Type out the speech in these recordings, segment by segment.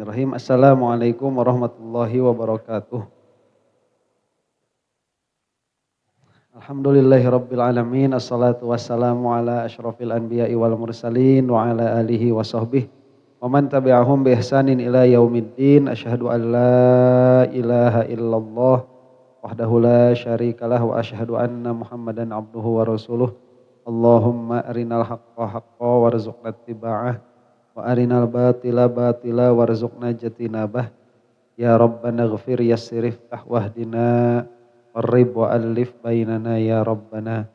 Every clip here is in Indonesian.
Bismillahirrahmanirrahim. Assalamualaikum warahmatullahi wabarakatuh. Alhamdulillahi rabbil alamin. Assalatu wassalamu ala asyrafil anbiya'i wal mursalin wa ala alihi wa sahbihi wa man tabi'ahum bi ihsanin ila yaumiddin. Asyhadu an la ilaha illallah wahdahu la syarikalah wa asyhadu anna Muhammadan abduhu wa rasuluh. Allahumma arinal haqqa haqqa warzuqna ittiba'ah wa arinal batila batila warzuqna jatinabah. Ya Rabbana ghafir yassir iftah wahdina qarrib wa alif bainana ya Rabbana.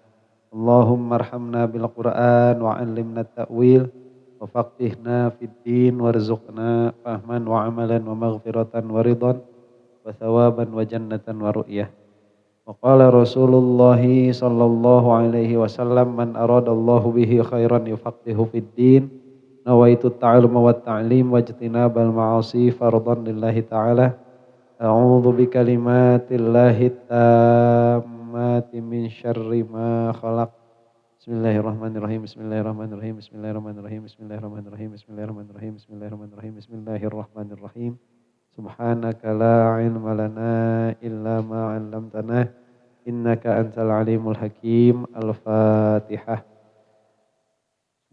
Allahumma arhamna bil Qur'an wa 'allimna ta'wil wa faqihna fid din warzuqna fahman wa amalan wa maghfiratan wa ridhan wa thawaban wa jannatan wa ru'yah. Wa qala Rasulullah sallallahu alaihi wasallam man aradallahu bihi khairan yufaqihu fid din. Nawaitu ta'aluma wa ta'lim wa jtinabal ma'asi fardan lillahi ta'ala. A'udzu bikalimatillahi tammati min syarri ma khalaq. Bismillahirrahmanirrahim. Bismillahirrahmanirrahim. Bismillahirrahmanirrahim. Bismillahirrahmanirrahim. Bismillahirrahmanirrahim. Bismillahirrahmanirrahim. Bismillahirrahmanirrahim. Subhanaka la ilma lana illa ma 'allamtana innaka antal alimul hakim. Al-Fatihah.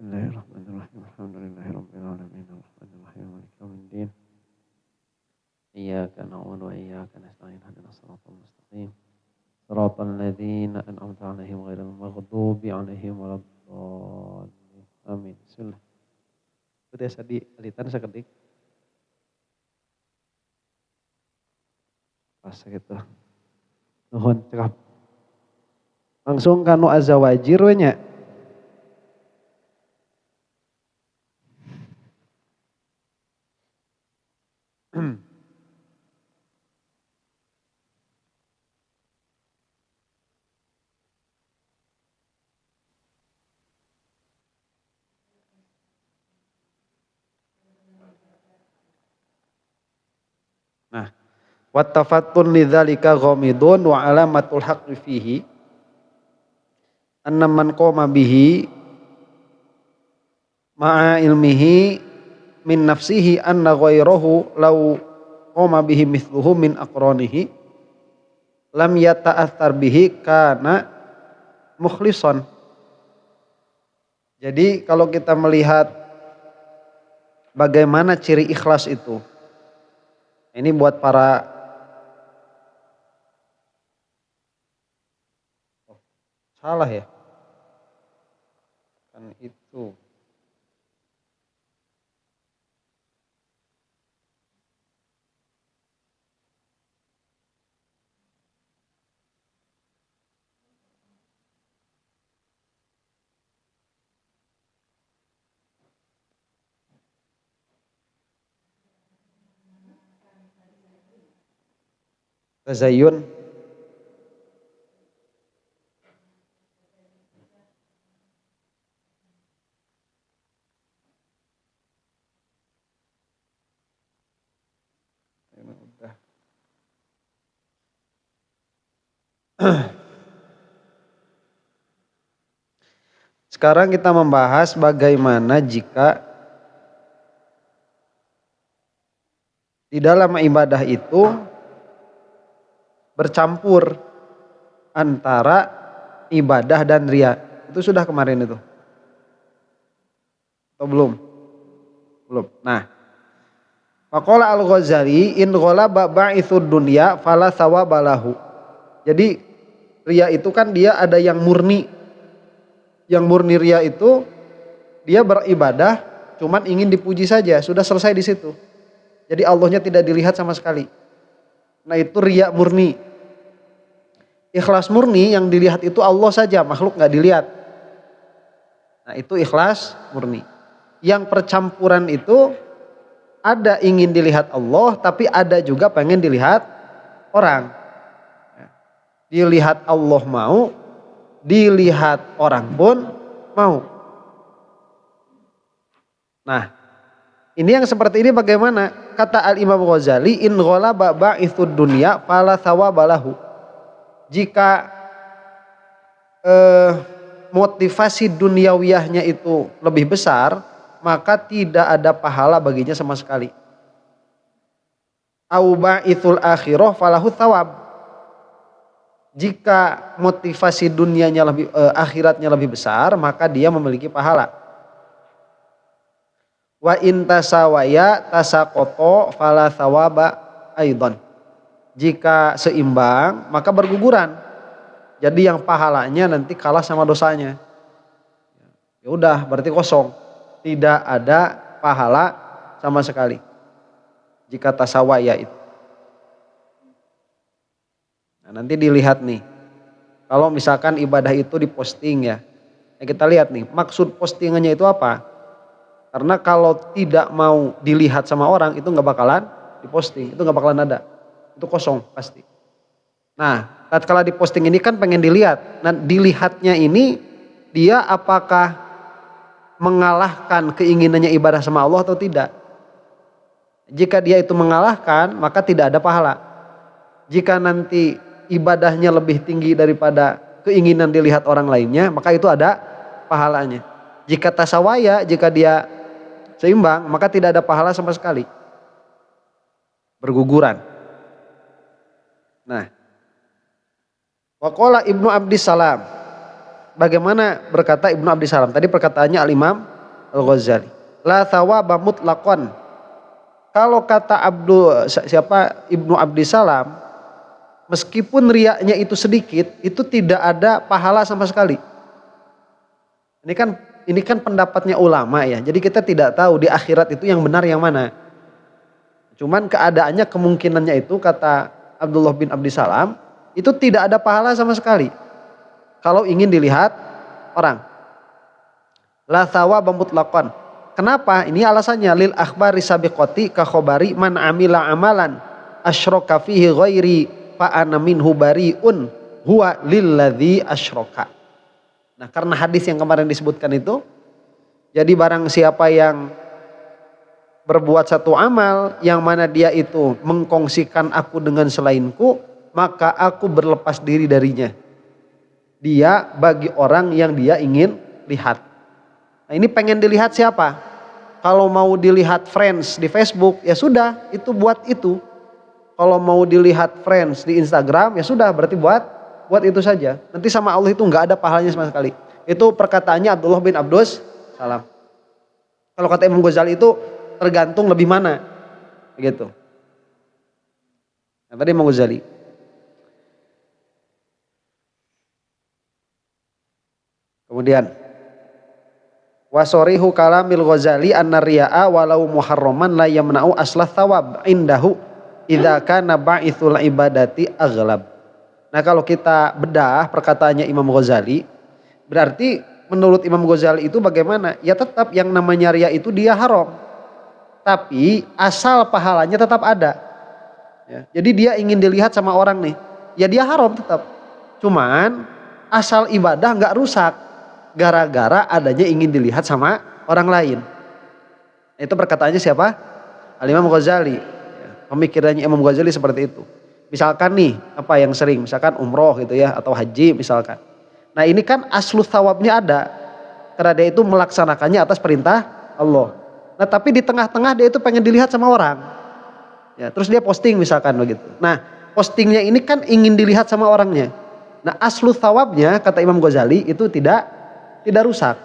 Bismillahirrahmanirrahim. Alhamdulillahirabbil alamin. Arrahmanirrahim. Maliki yaumiddin. Iyyaka na'budu wa iyyaka nasta'in. Ihdinas siratal mustaqim. Siratal ladzina an'amta 'alaihim ghairil maghdubi 'alaihim waladdallin. Amin. Bismillah. Udah sadi alitan sakedik. Pas gitu. Nuhun cekap. Langsung kanu azawajir we nya. Nah, wattafattun lidzalika ghamidun wa alamatul haqqi fihi anna man qama bihi ma'a ilmihi min nafsihi anna ghairahu law qama bihi mithluhu min aqranihi lam yata'athar bihi kana mukhlishon. Jadi kalau kita melihat bagaimana ciri ikhlas itu, ini buat para salah ya kan itu. Tazayyun. Sekarang kita membahas bagaimana jika di dalam ibadah itu bercampur antara ibadah dan riya. Itu sudah kemarin itu. Atau belum? Belum. Nah, faqala Al-Ghazali in ghalaba ba'ithud dunya fala thawabalahu. Jadi riya itu kan dia ada yang murni. Yang murni riya itu dia beribadah cuman ingin dipuji saja, sudah selesai di situ. Jadi Allahnya tidak dilihat sama sekali. Nah itu riya murni. Ikhlas murni yang dilihat itu Allah saja, makhluk gak dilihat. Nah itu ikhlas murni. Yang percampuran itu ada ingin dilihat Allah tapi ada juga pengen dilihat orang. Dilihat Allah mau, dilihat orang pun mau. Nah ini yang seperti ini bagaimana? Kata Al-Imam Ghazali, in ghalaba ba'ithud dunya fala thawabalahu. Jika motivasi duniawiyahnya itu lebih besar, maka tidak ada pahala baginya sama sekali. au ba'ithul akhirah falahu thawab. Jika motivasi dunianya lebih akhiratnya lebih besar, maka dia memiliki pahala. Wa in tasawaya tasaqata fala thawaba aidan. Jika seimbang maka berguguran. Jadi yang pahalanya nanti kalah sama dosanya. Ya udah, berarti kosong. Tidak ada pahala sama sekali. Jika tasawaya itu. Nah, nanti dilihat nih. Kalau misalkan ibadah itu diposting ya. Kita lihat nih, maksud postingannya itu apa? Karena kalau tidak mau dilihat sama orang itu nggak bakalan diposting, itu nggak bakalan ada. Itu kosong pasti. Nah, tatkala diposting ini kan pengen dilihat. Nah, dilihatnya ini dia apakah mengalahkan keinginannya ibadah sama Allah atau tidak? Jika dia itu mengalahkan, maka tidak ada pahala. Jika nanti ibadahnya lebih tinggi daripada keinginan dilihat orang lainnya, maka itu ada pahalanya. Jika tasawaya, jika dia seimbang, maka tidak ada pahala sama sekali. Berguguran. Nah, waqala Ibnu Abdissalam. Bagaimana berkata Ibnu Abdissalam? Tadi perkataannya Al-Imam Al-Ghazali. La thawaba mutlaqan. Kalau kata Ibnu Abdissalam, meskipun riaknya itu sedikit, itu tidak ada pahala sama sekali. Ini kan pendapatnya ulama ya. Jadi kita tidak tahu di akhirat itu yang benar yang mana. Cuman keadaannya kemungkinannya itu kata Abdullah bin Abdissalam itu tidak ada pahala sama sekali. Kalau ingin dilihat orang. La thawaba mutlaqan. Kenapa? Ini alasannya lil akhbari sabiqati ka khabari man amila amalan asyraka fihi ghairi fa ana minhu bariun huwa lilladzi asyraka. Nah, karena hadis yang kemarin disebutkan itu, jadi barang siapa yang berbuat satu amal yang mana dia itu mengkongsikan aku dengan selainku, maka aku berlepas diri darinya. Dia bagi orang yang dia ingin lihat. Nah, ini pengen dilihat siapa? Kalau mau dilihat friends di Facebook, ya sudah, itu buat itu. Kalau mau dilihat friends di Instagram, ya sudah, berarti buat itu saja. Nanti sama Allah itu nggak ada pahalanya sama sekali. Itu perkataannya Abdullah bin Abdus Salam. Kalau kata Imam Ghazali itu tergantung lebih mana, begitu. Nah, tadi Imam Ghazali. Kemudian wasorihu kalamil Ghazali anna riya'a walau muharraman la yamna'u aslah thawab indahu idza kana ba'ithul ibadati aghlab. Nah, kalau kita bedah perkataannya Imam Ghazali, berarti menurut Imam Ghazali itu bagaimana? Ya tetap yang namanya riya itu dia haram. Tapi asal pahalanya tetap ada. Ya, jadi dia ingin dilihat sama orang nih, ya dia haram tetap. Cuman asal ibadah nggak rusak. Gara-gara adanya ingin dilihat sama orang lain. Itu perkataannya siapa? Al-Imam Ghazali. Pemikirannya Imam Ghazali seperti itu. Misalkan nih, apa yang sering, misalkan umroh gitu ya, atau haji misalkan. Nah, ini kan aslu thawabnya ada. Karena dia itu melaksanakannya atas perintah Allah. Nah, tapi di tengah-tengah dia itu pengen dilihat sama orang. Ya, terus dia posting misalkan begitu. Nah, postingnya ini kan ingin dilihat sama orangnya. Nah, aslu thawabnya kata Imam Ghazali itu tidak rusak.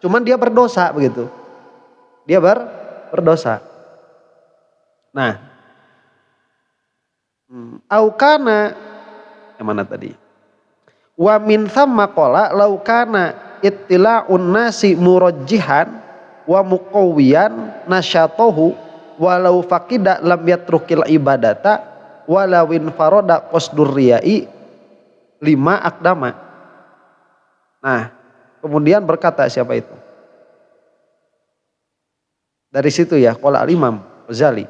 Cuman dia berdosa begitu. Dia berdosa. Nah, aukana yang mana tadi? Wa min thamma qala law kana ittila'un nasi murajjihan wa muqawwiyan nasyatahu walau faqida lam yatrukil ibadata walawin farada qasdur riya'i lima akdama. Nah, kemudian berkata siapa itu? Dari situ ya, qala al-Imam Ghazali.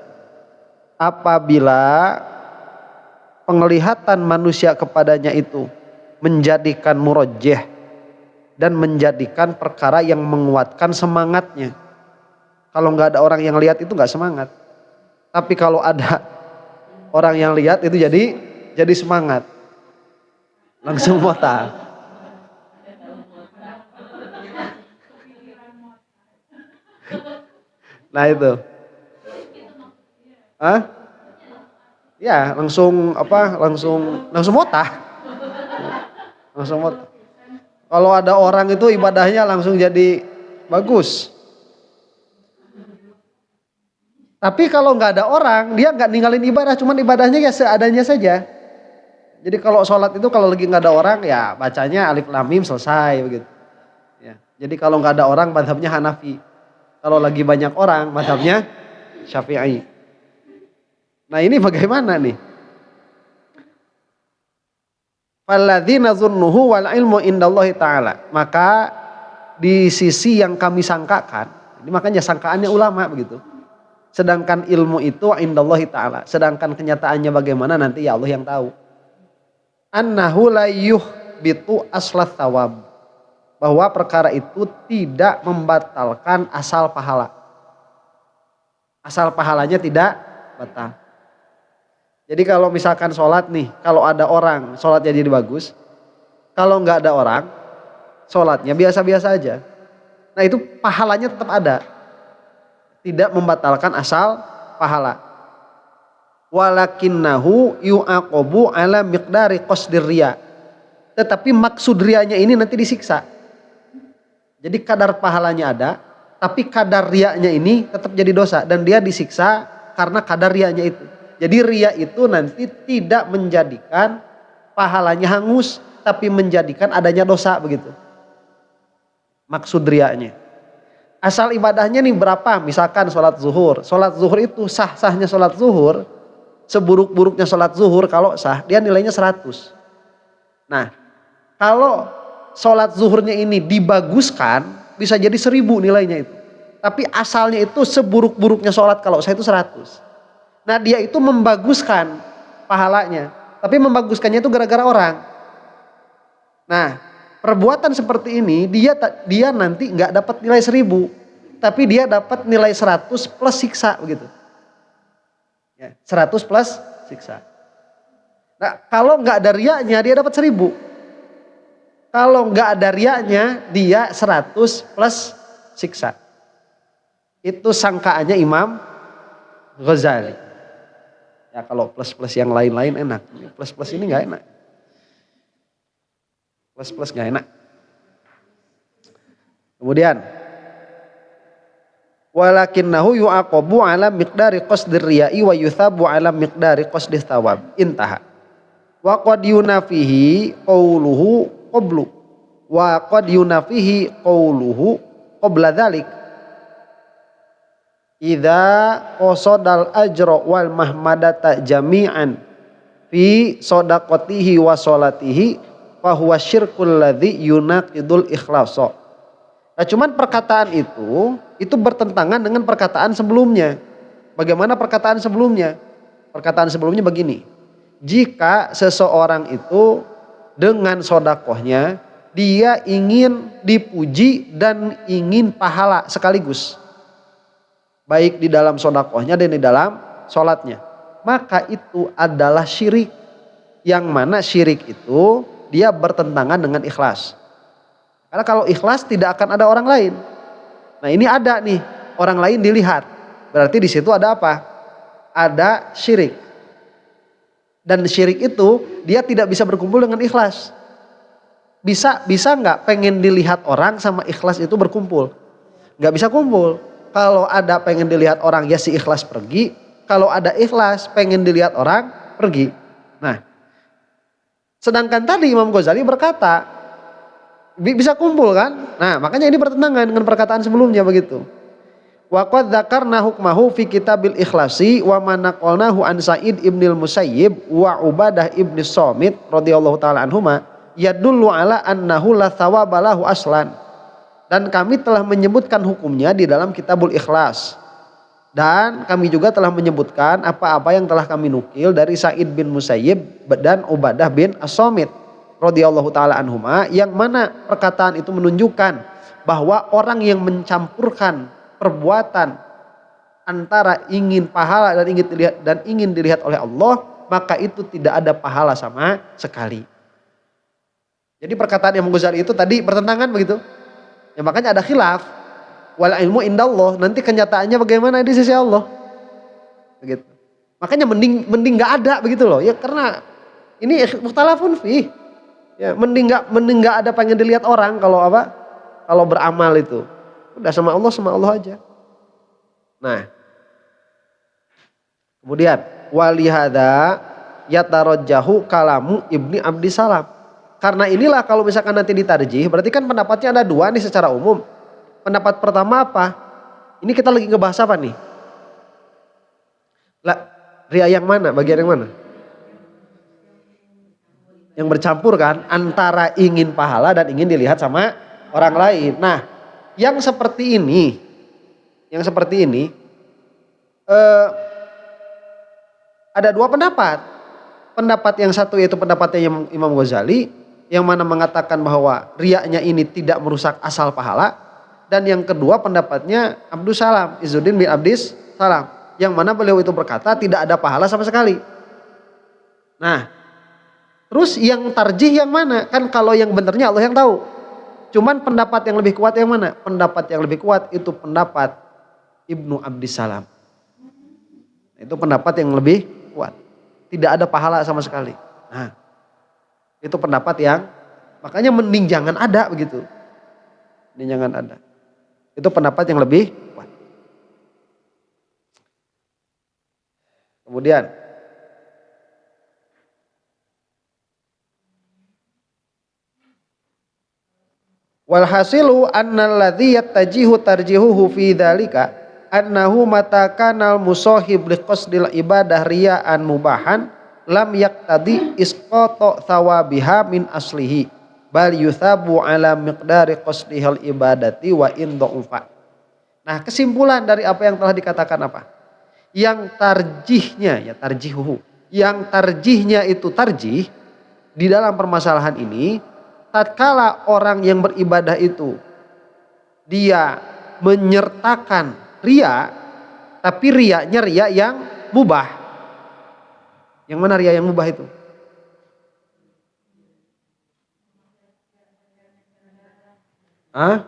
Apabila penglihatan manusia kepadanya itu menjadikan murajjih dan menjadikan perkara yang menguatkan semangatnya. Kalau nggak ada orang yang lihat itu nggak semangat. Tapi kalau ada orang yang lihat itu jadi semangat. Langsung motal. Nah itu. Hah? Ya, langsung motah. Langsung motah. Kalau ada orang itu ibadahnya langsung jadi bagus. Tapi kalau nggak ada orang, dia nggak ninggalin ibadah, cuman ibadahnya ya seadanya saja. Jadi kalau sholat itu kalau lagi nggak ada orang ya bacanya alif lam mim selesai begitu. Ya. Jadi kalau nggak ada orang mazhabnya Hanafi. Kalau lagi banyak orang mazhabnya Syafi'i. Nah ini bagaimana nih? Falladzina dzunnuhu wal ilmu indallahi ta'ala. Maka di sisi yang kami sangkakan, ini makanya sangkaannya ulama begitu. Sedangkan ilmu itu indallahi ta'ala. Sedangkan kenyataannya bagaimana nanti ya Allah yang tahu. Annahu la yuhbitu aslat thawab. Bahwa perkara itu tidak membatalkan asal pahala. Asal pahalanya tidak batal. Jadi kalau misalkan sholat nih, kalau ada orang sholatnya jadi bagus. Kalau nggak ada orang, sholatnya biasa-biasa aja. Nah itu pahalanya tetap ada. Tidak membatalkan asal pahala. Walakinnahu yu'aqabu ala miqdari qasdir riya. Tetapi maksud riyanya ini nanti disiksa. Jadi kadar pahalanya ada, tapi kadar riyanya ini tetap jadi dosa. Dan dia disiksa karena kadar riyanya itu. Jadi riya itu nanti tidak menjadikan pahalanya hangus, tapi menjadikan adanya dosa begitu. Maksud riyanya. Asal ibadahnya nih berapa? Misalkan sholat zuhur. Sholat zuhur itu sah-sahnya sholat zuhur, seburuk-buruknya sholat zuhur kalau sah, dia nilainya 100. Nah, kalau sholat zuhurnya ini dibaguskan, bisa jadi 1000 nilainya itu. Tapi asalnya itu seburuk-buruknya sholat kalau sah itu 100. Nah dia itu membaguskan pahalanya. Tapi membaguskannya itu gara-gara orang. Nah perbuatan seperti ini dia nanti nggak dapat nilai 1000. Tapi dia dapat nilai 100 plus siksa begitu. Ya, 100 plus siksa. Nah kalau nggak ada riyanya dia dapat 1000. Kalau nggak ada riyanya dia 100 plus siksa. Itu sangkaannya Imam Ghazali. Ya kalau plus-plus yang lain-lain enak. Plus-plus ini gak enak. Plus-plus gak enak. Kemudian. Walakinnahu yu'aqabu ala miqdari qasdir riya'i wa yuthabu ala miqdari qasdis thawab. Intaha. Wa qad yunafihi qawluhu qablu. Wa qad yunafihi qawluhu qabla dhalik. Idza qasadal ajra wal mahmadata jami'an fi shadaqatihi wa sholatihi fa huwa syirkul ladzi yunaqidul ikhlasa. Nah, cuman perkataan itu bertentangan dengan perkataan sebelumnya. Bagaimana perkataan sebelumnya? Perkataan sebelumnya begini. Jika seseorang itu dengan sedekahnya dia ingin dipuji dan ingin pahala sekaligus. Baik di dalam sedekahnya dan di dalam sholatnya. Maka itu adalah syirik. Yang mana syirik itu dia bertentangan dengan ikhlas. Karena kalau ikhlas tidak akan ada orang lain. Nah ini ada nih orang lain dilihat. Berarti di situ ada apa? Ada syirik. Dan syirik itu dia tidak bisa berkumpul dengan ikhlas. Bisa nggak pengen dilihat orang sama ikhlas itu berkumpul? Nggak bisa kumpul. Kalau ada pengen dilihat orang ya si ikhlas pergi. Kalau ada ikhlas pengen dilihat orang pergi. Nah, sedangkan tadi Imam Ghazali berkata bisa kumpul kan? Nah makanya ini bertentangan dengan perkataan sebelumnya begitu. Wa qad dzakarna hukmahu fi kitabil ikhlasi wa manaqalnahu an Sa'id ibnil Musayyib wa Ubadah ibnis Samit radhiyallahu taala anhuma yadullu ala annahu la thawaba lahu aslan. Dan kami telah menyebutkan hukumnya di dalam kitabul ikhlas. Dan kami juga telah menyebutkan apa-apa yang telah kami nukil dari Sa'id bin Musayyib dan Ubadah bin As-Samit radhiyallahu taala anhuma, yang mana perkataan itu menunjukkan bahwa orang yang mencampurkan perbuatan antara ingin pahala dan ingin dilihat oleh Allah, maka itu tidak ada pahala sama sekali. Jadi perkataan Imam Ghazali itu tadi bertentangan begitu. Ya makanya ada khilaf. Wal ilmu indallah, nanti kenyataannya bagaimana di sisi Allah. Begitu. Makanya mending nggak ada begitu loh. Ya karena ini mukhtalafun fi. Ya, mending nggak ada pengen dilihat orang kalau apa? Kalau beramal itu. Udah sama Allah aja. Nah, kemudian walihada yatarajjahu kalamu Ibni Abdissalam. Karena inilah kalau misalkan nanti ditarjih, berarti kan pendapatnya ada dua nih secara umum. Pendapat pertama apa? Ini kita lagi ngebahas apa nih? Lah, ria yang mana? Bagian yang mana? Yang bercampur kan antara ingin pahala dan ingin dilihat sama orang lain. Nah, yang seperti ini ada dua pendapat. Pendapat yang satu yaitu pendapatnya Imam Ghazali yang mana mengatakan bahwa riaknya ini tidak merusak asal pahala, dan yang kedua pendapatnya Abdus Salam, Izzuddin bin Abdis Salam, yang mana beliau itu berkata tidak ada pahala sama sekali. Nah, terus yang tarjih yang mana? Kan kalau yang benernya Allah yang tahu. Cuman pendapat yang lebih kuat yang mana? Pendapat yang lebih kuat itu pendapat Ibnu Abdissalam. Itu pendapat yang lebih kuat. Tidak ada pahala sama sekali. Nah, itu pendapat yang makanya mending jangan ada begitu. Mending jangan ada. Itu pendapat yang lebih kuat. Kemudian walhasilu annal ladzi yattajihu tarjihuhu fi dzalika annahu mata kanal musahib liqasdil ibadah riya'an mubahan lam yaqtadi isqata thawabiha min aslihi bal yuthabu ala miqdari qasdihal ibadati wa in dha'ufa. Nah, kesimpulan dari apa yang telah dikatakan apa? Yang tarjihnya ya tarjihuhu. Yang tarjihnya itu tarjih di dalam permasalahan ini tatkala orang yang beribadah itu dia menyertakan ria, tapi riaknya ria yang mubah. Yang mana ria yang mubah itu? Hah?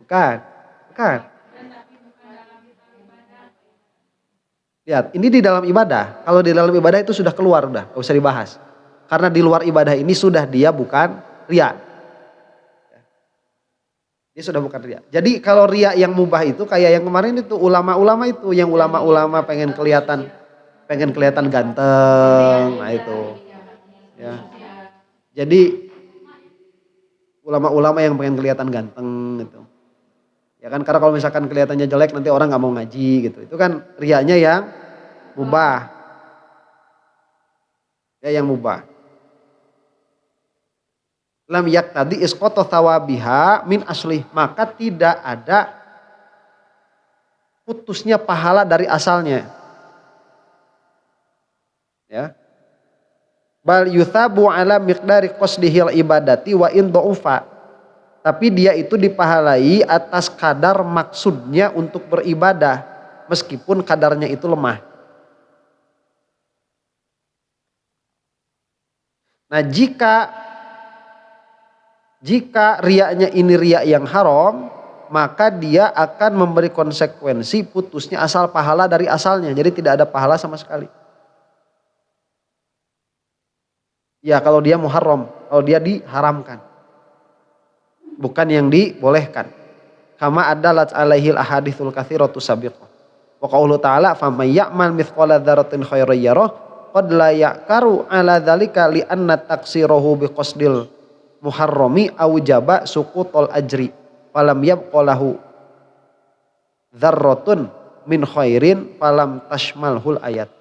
Bukan. Lihat, ini di dalam ibadah. Kalau di dalam ibadah itu sudah keluar, udah gak usah dibahas. Karena di luar ibadah ini sudah dia bukan ria. Dia sudah bukan ria. Jadi kalau ria yang mubah itu kayak yang kemarin itu ulama-ulama itu, yang ulama-ulama pengen kelihatan ganteng, nah itu. Ya. Jadi ulama-ulama yang pengen kelihatan ganteng gitu. Ya kan, karena kalau misalkan kelihatannya jelek nanti orang nggak mau ngaji gitu. Itu kan riaknya yang mubah. Ya, yang mubah. Lam yaqtadi isqata thawabiha min asli, maka tidak ada putusnya pahala dari asalnya. Ya. Bal yuthabu ala miqdari qasdihil ibadati wa in dha'ufa. Tapi dia itu dipahalai atas kadar maksudnya untuk beribadah meskipun kadarnya itu lemah. Nah, jika riaknya ini riak yang haram, maka dia akan memberi konsekuensi putusnya asal pahala dari asalnya. Jadi tidak ada pahala sama sekali. Ya, kalau dia muharram, kalau dia diharamkan. Bukan yang dibolehkan. Kama adalat alaihil ahadithul katsiratu sabiqah. Wa qaulu ta'ala faman ya'mal mithqala dzarratin khairan yarah qad la ya'karu ala dzalika li anna taksirahu biqasdil muharrami aujaba suqutul ajri falam yabqalahu dzarratun min khairin falam tashmalhul ayat.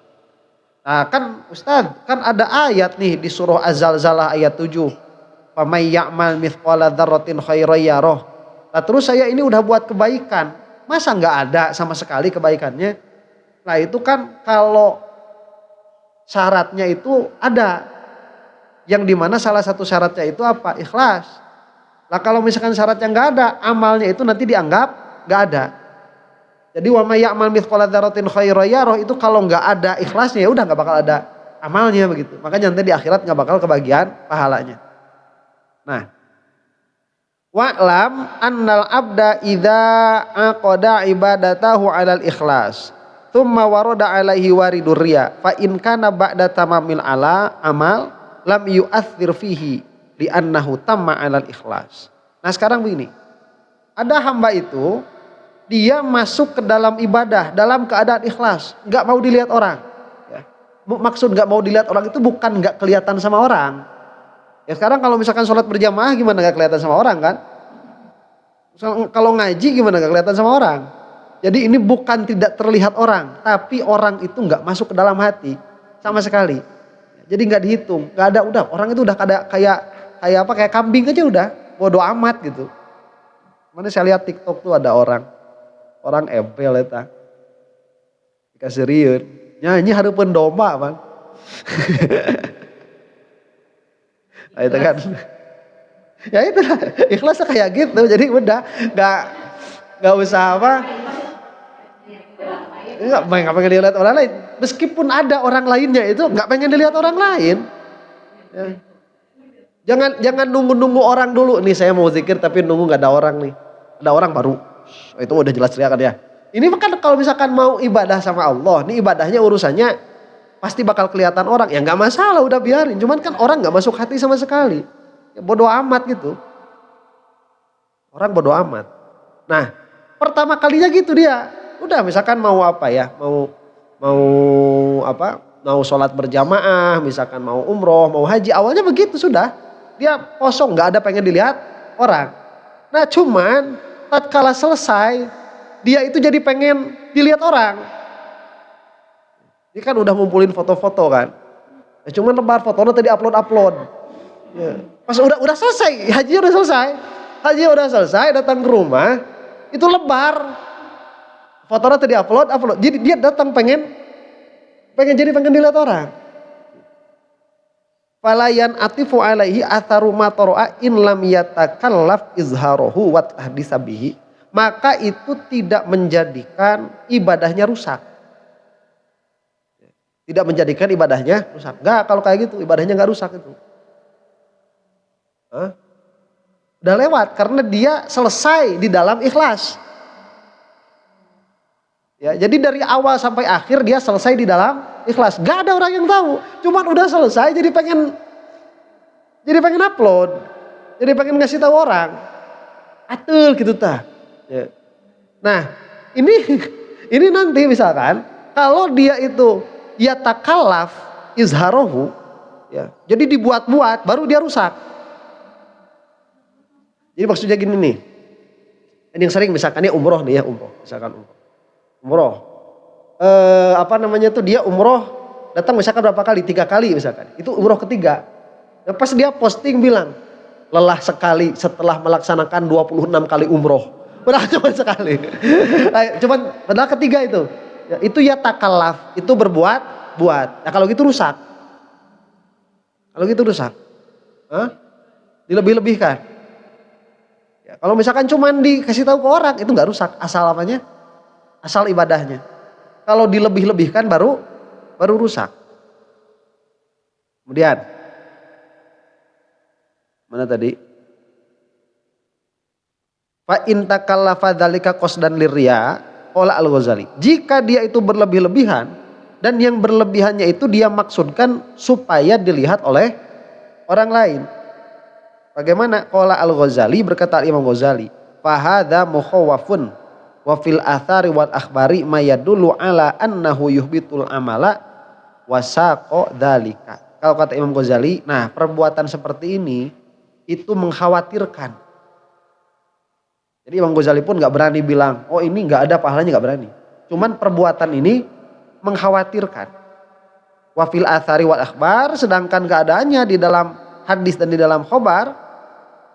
Nah, kan Ustaz, kan ada ayat nih di surah Az-Zalzalah ayat 7. Famay ya'mal mithqala dzarratin khairan yarah. Nah, terus saya ini udah buat kebaikan, masa nggak ada sama sekali kebaikannya? Nah, itu kan kalau syaratnya itu ada, yang dimana salah satu syaratnya itu apa? Ikhlas. Nah, kalau misalkan syaratnya nggak ada, amalnya itu nanti dianggap nggak ada. Jadi wa may ya'mal mithqala dzarratin khairan yarah itu kalau nggak ada ikhlasnya ya udah nggak bakal ada amalnya begitu. Makanya nanti di akhirat nggak bakal kebagian pahalanya. Nah, wa'lam annal abda idza aqada ibadatahu 'alal ikhlas thumma warada 'alaihi waridur riya fa in kana ba'da tamamil amal lam yu'athir fihi li'annahu tamma 'alal ikhlas. Nah, sekarang begini. Ada hamba itu dia masuk ke dalam ibadah dalam keadaan ikhlas, enggak mau dilihat orang. Ya. Maksud enggak mau dilihat orang itu bukan enggak kelihatan sama orang. Ya sekarang kalau misalkan sholat berjamaah gimana gak kelihatan sama orang kan? Kalau ngaji gimana gak kelihatan sama orang? Jadi ini bukan tidak terlihat orang, tapi orang itu gak masuk ke dalam hati sama sekali. Jadi gak dihitung, gak ada, udah orang itu udah kayak kambing aja udah, bodo amat gitu. Mana saya lihat TikTok tuh ada orang ebel eta, dikasih riun, nyanyi hareupeun domba bang. Nah, itu kan, ya itu ikhlasnya kayak gitu, jadi udah nggak usah apa, nggak pengen dilihat orang lain, meskipun ada orang lainnya itu nggak pengen dilihat orang lain. Ya. Jangan nunggu orang dulu nih saya mau zikir tapi nunggu nggak ada orang nih, ada orang baru, itu udah jelas teriakan ya. Ini kan kalau misalkan mau ibadah sama Allah, nih ibadahnya urusannya pasti bakal kelihatan orang, ya nggak masalah, udah biarin. Cuman kan orang nggak masuk hati sama sekali, ya bodo amat gitu. Orang bodo amat. Nah, pertama kalinya gitu dia, udah misalkan mau apa ya, mau sholat berjamaah, misalkan mau umroh, mau haji, awalnya begitu sudah, dia kosong, nggak ada pengen dilihat orang. Nah, cuman tatkala selesai, dia itu jadi pengen dilihat orang. Dia kan udah ngumpulin foto-foto kan. Ya cuman lebar fotonya tadi upload. Ya. Pas udah selesai, haji udah selesai, datang ke rumah, itu lebar. Fotonya tadi upload. Jadi dia datang pengen dilihat orang. Falayan atifu alaihi atharu ma tara'a in lam yatakallaf izharuhu wa tahdisabihi. Maka itu tidak menjadikan ibadahnya rusak. Tidak menjadikan ibadahnya rusak. Enggak, kalau kayak gitu ibadahnya enggak rusak itu. Udah lewat karena dia selesai di dalam ikhlas. Ya, jadi dari awal sampai akhir dia selesai di dalam ikhlas. Enggak ada orang yang tahu. Cuman udah selesai jadi pengen upload. Jadi pengen ngasih tahu orang. Atul gitu tah. Ya. Nah, ini nanti misalkan kalau dia itu ya takallaf izharohu, ya. Jadi dibuat-buat baru dia rusak. Jadi maksudnya gini nih. Ini yang sering misalkan ya umroh nih ya, misalkan umroh. Dia umroh datang misalkan berapa kali? 3 kali misalkan. Itu umroh ketiga. Nah, pas dia posting bilang lelah sekali setelah melaksanakan 26 kali umroh. Padahal cuma sekali. Cuman padahal ketiga itu. Ya, itu ya takallaf, itu buat. Nah kalau gitu rusak. Dilebih-lebihkan. Ya, kalau misalkan cuman dikasih tahu ke orang itu nggak rusak, asal apanya? Asal ibadahnya. Kalau dilebih-lebihkan baru rusak. Kemudian mana tadi? Fa in takallafa dzalika qasdan lirriya qala Al-Ghazali. Jika dia itu berlebih-lebihan dan yang berlebihannya itu dia maksudkan supaya dilihat oleh orang lain. Bagaimana? Qala Al-Ghazali, berkata Imam Ghazali, fa hadza mukhawwafun wa fil athari wal akhbari ma yadullu ala annahu yuhbitul amala wa saqa dzalika. Kalau kata Imam Ghazali, nah perbuatan seperti ini itu mengkhawatirkan. Jadi Imam Ghazali pun gak berani bilang, oh ini gak ada pahalanya, gak berani. Cuman perbuatan ini mengkhawatirkan. Wa fil athari wal akhbar, sedangkan keadaannya di dalam hadis dan di dalam khobar,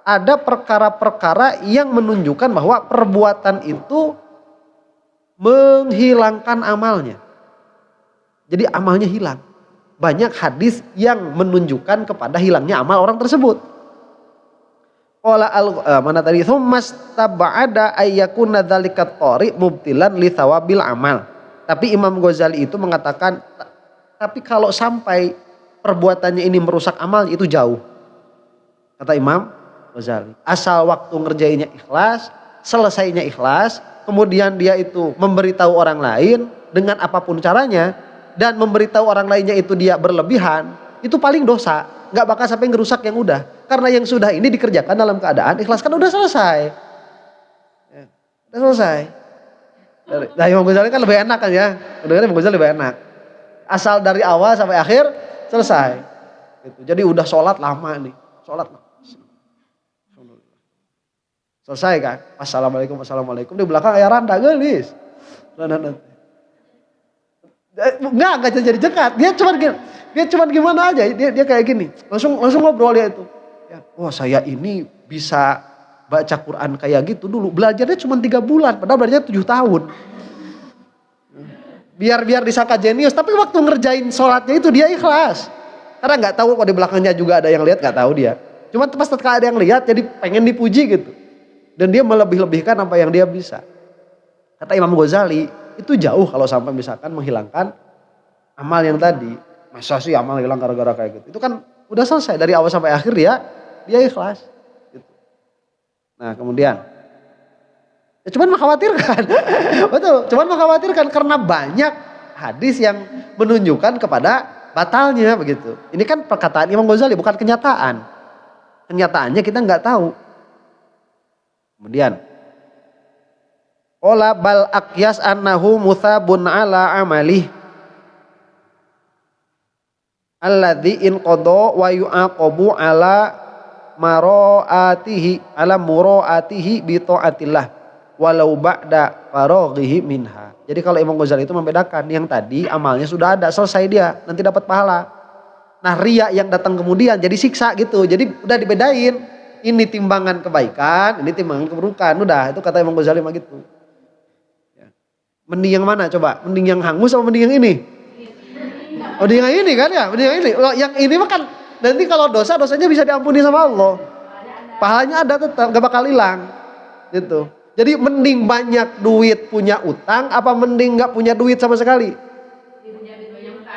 ada perkara-perkara yang menunjukkan bahwa perbuatan itu menghilangkan amalnya. Jadi amalnya hilang. Banyak hadis yang menunjukkan kepada hilangnya amal orang tersebut. Qala mana tadi tsummastaba'ada ayyakuna dzalika thari mubtilan li thawabil amal. Tapi Imam Ghazali itu mengatakan tapi kalau sampai perbuatannya ini merusak amal itu jauh. Kata Imam Ghazali. Asal waktu ngerjainnya ikhlas, selesainya ikhlas, kemudian dia itu memberitahu orang lain dengan apapun caranya, dan memberitahu orang lainnya itu dia berlebihan, itu paling dosa. Gak bakal sampai ngerusak yang udah. Karena yang sudah ini dikerjakan dalam keadaan ikhlas, kan udah selesai. Ya, udah selesai. Nah Imam Ghazali kan lebih enak kan ya. Kedengarannya Imam Ghazali lebih enak. Asal dari awal sampai akhir selesai. Gitu. Jadi udah sholat lama nih. Sholat lama. Selesai kan. Assalamualaikum. Di belakang ayah randa gelis. Enggak jadi dekat. Dia cuma gimana aja. Dia kayak gini. Langsung ngobrol dia itu. Ya, wah saya ini bisa baca Quran kayak gitu dulu. Belajarnya cuma 3 bulan. Padahal belajarnya 7 tahun. Biar disangka jenius. Tapi waktu ngerjain sholatnya itu dia ikhlas. Karena gak tahu kalau di belakangnya juga ada yang lihat. Gak tahu dia. Cuma pas ketika ada yang lihat jadi pengen dipuji gitu. Dan dia melebih-lebihkan apa yang dia bisa. Kata Imam Ghazali, itu jauh kalau sampai misalkan menghilangkan amal yang tadi. Masa sih amal hilang gara-gara kayak gitu. Itu kan udah selesai dari awal sampai akhir dia ikhlas. Gitu. Nah kemudian, ya cuman mengkhawatirkan. Betul, cuman mengkhawatirkan karena banyak hadis yang menunjukkan kepada batalnya begitu. Ini kan perkataan Imam Ghazali bukan kenyataan. Kenyataannya kita nggak tahu. Kemudian, ola bal akyas annahu musabun ala amalih alladzi in qada wa yu'aqabu ala muraatihi bi taatillah walau ba'da faraghihi minha. Jadi kalau Imam Ghazali itu membedakan yang tadi amalnya sudah ada, selesai dia, nanti dapat pahala. Nah, riya yang datang kemudian jadi siksa gitu. Jadi udah dibedain. Ini timbangan kebaikan, ini timbangan keburukan. Udah, itu kata Imam Ghazali mah gitu. Ya. Mending yang mana coba? Mending yang hangus atau mending yang ini? Oh, mending yang ini kan ya? Mending yang ini. Loh, yang ini mah kan nanti kalau dosanya bisa diampuni sama Allah. Pahalanya ada tetap, gak bakal hilang. Gitu. Jadi mending banyak duit punya utang, apa mending gak punya duit sama sekali?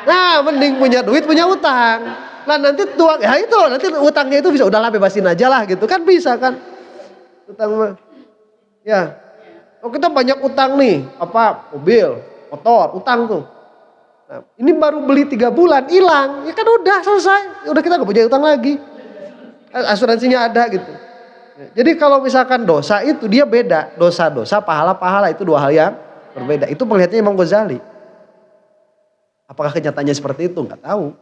Nah, mending punya duit punya utang. Lah nanti nanti utangnya itu bisa udahlah bebasin aja lah gitu kan bisa kan. Utang mah. Ya. Oh kita banyak utang nih, apa mobil, motor, utang tuh. Nah, ini baru beli 3 bulan hilang, ya kan udah selesai. Udah kita gak punya utang lagi. Asuransinya ada gitu. Jadi kalau misalkan dosa itu dia beda, dosa-dosa, pahala-pahala itu 2 hal yang berbeda. Itu melihatnya Imam Ghazali. Apakah kenyataannya seperti itu? Enggak tahu.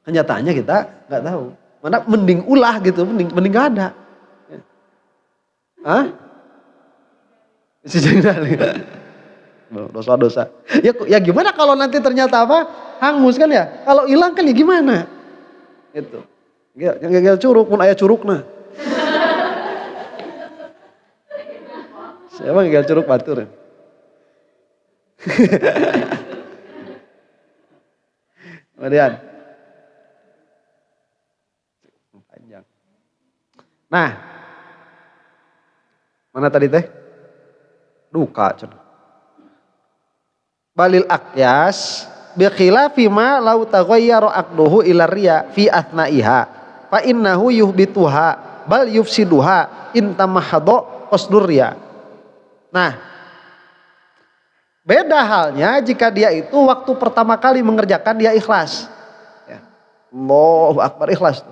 Kenyataannya kita nggak tahu. Mana mending ulah gitu, mending nggak ada. Hah? Si jengdal. Dosa-dosa. Ya gimana kalau nanti ternyata apa? Hangus kan ya? Kalau hilang kan ya gimana? Itu. Yang curug pun ayah curug nah. Siapa yang curug batur? Kemudian. Nah, mana tadi teh? Duka. Balil akyas bi khilafi ma law taghayyara aqduhu ila riya fi athnaiha fa innahu yuhbituha bal yufsiduha in tamahhada qasdur riya. Nah, beda halnya jika dia itu waktu pertama kali mengerjakan dia ikhlas. Ya. Allahu Akbar ikhlas.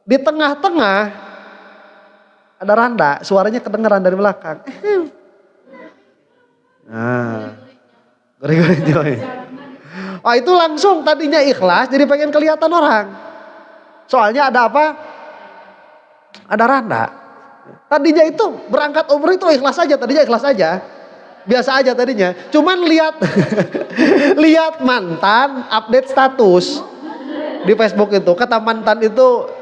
Di tengah-tengah ada randa, suaranya kedengeran dari belakang. Nah, goreng-goreng joy. Oh itu langsung tadinya ikhlas jadi pengen kelihatan orang. Soalnya ada apa? Ada randa. Tadinya itu berangkat umroh itu ikhlas aja, tadinya ikhlas aja. Biasa aja tadinya. Cuman lihat mantan update status di Facebook itu. Kata mantan itu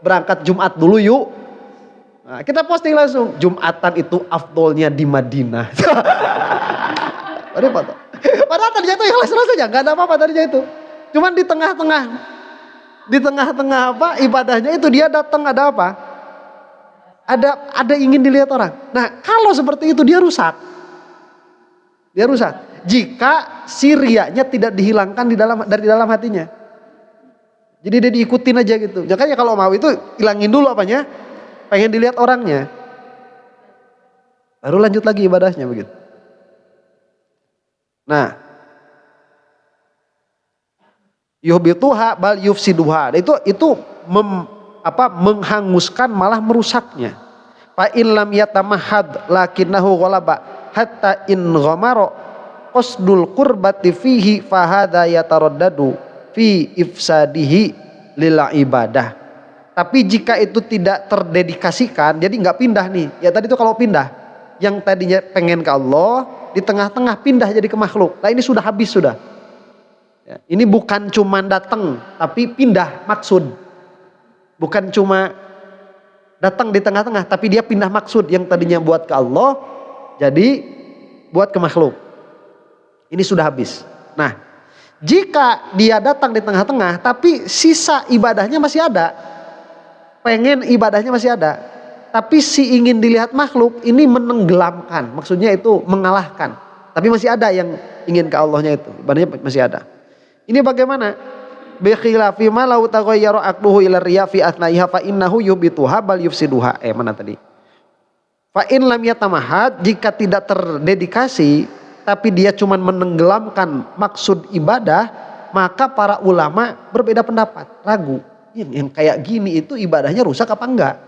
berangkat Jumat dulu yuk. Nah, kita posting langsung Jumatan itu afdolnya di Madinah. Padahal tadinya itu ikhlas aja, nggak ada apa-apa tadinya itu. Cuman di tengah-tengah apa ibadahnya itu dia datang ada apa? Ada ingin dilihat orang. Nah kalau seperti itu dia rusak. Jika si riyanya tidak dihilangkan dari dalam hatinya. Jadi dia diikutin aja gitu. Makanya kalau mau itu hilangin dulu apanya, pengen dilihat orangnya. Baru lanjut lagi ibadahnya begitu. Nah, yuhbituha bal yufsiduha. Itu menghanguskan malah merusaknya. Fa in lam yatamahad lakinnahu ghalaba hatta in ghamara qasdul qurbati fihi fa hadza yataraddadu fi ifsadihi lil ibadah. Tapi jika itu tidak terdedikasikan, jadi nggak pindah nih. Ya tadi itu kalau pindah, yang tadinya pengen ke Allah, di tengah-tengah pindah jadi ke makhluk. Nah ini sudah habis sudah. Ya, ini bukan cuma datang, tapi pindah maksud. Bukan cuma datang di tengah-tengah, tapi dia pindah maksud yang tadinya buat ke Allah, jadi buat ke makhluk. Ini sudah habis. Nah, jika dia datang di tengah-tengah, tapi sisa ibadahnya masih ada, pengen ibadahnya masih ada, tapi si ingin dilihat makhluk ini menenggelamkan, maksudnya itu mengalahkan, tapi masih ada yang ingin ke Allahnya itu, ibadahnya masih ada. Ini bagaimana? Bi khilafi ma law taghayyara aqduhu ila riya fi athnaiha fa innahu yubituha bal yufsiduha. Mana tadi? Fa in lam yatamahad, jika tidak terdedikasi tapi dia cuma menenggelamkan maksud ibadah, maka para ulama berbeda pendapat, ragu. Yang kayak gini itu ibadahnya rusak apa enggak?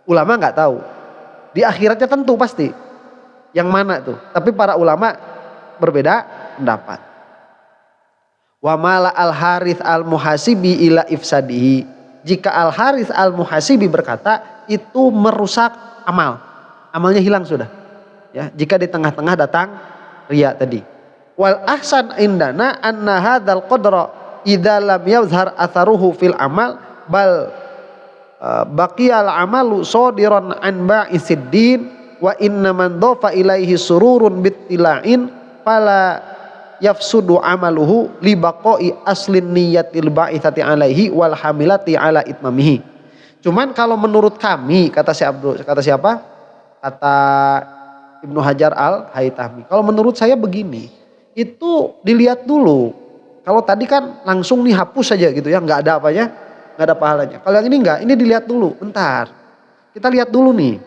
Ulama enggak tahu. Di akhiratnya tentu pasti. Yang mana tuh? Tapi para ulama berbeda pendapat. Wa mala al-Harits al-Muhasibi ila ifsadihi. Jika al-Harits al-Muhasibi berkata itu merusak amal. Amalnya hilang sudah. Ya, jika di tengah-tengah datang riya tadi. Wal ahsan indana anna hadzal qadra idza lam yazhar atharuhu fil amal bal baqiyal amalu sadiran an ba'isiddin wa inna man dhafa ilaihi sururun bittila'in fala yafsudu amaluhu li baqai aslin niyatil ba'itsati alaihi wal hamilati ala itmamihi. Cuman kalau menurut kami, kata siapa? Kata Ibnu Hajar al-Haytami. Kalau menurut saya begini, itu dilihat dulu. Kalau tadi kan langsung nih hapus saja gitu ya, nggak ada apanya, nggak ada pahalanya. Kalau yang ini enggak, ini dilihat dulu. Bentar, kita lihat dulu nih.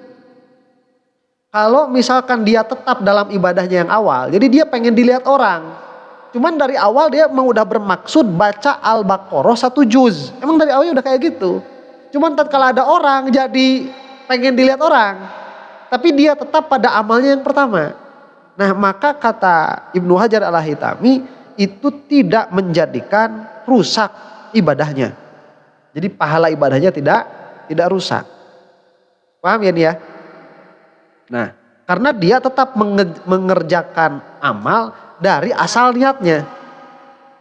Kalau misalkan dia tetap dalam ibadahnya yang awal, jadi dia pengen dilihat orang. Cuman dari awal dia memang udah bermaksud baca Al-Baqarah 1 juz. Emang dari awalnya udah kayak gitu. Cuman tatkala ada orang jadi pengen dilihat orang. Tapi dia tetap pada amalnya yang pertama. Nah maka kata Ibnu Hajar al-Haytami itu tidak menjadikan rusak ibadahnya. Jadi pahala ibadahnya tidak rusak. Paham ya nih ya? Nah, karena dia tetap mengerjakan amal dari asal niatnya.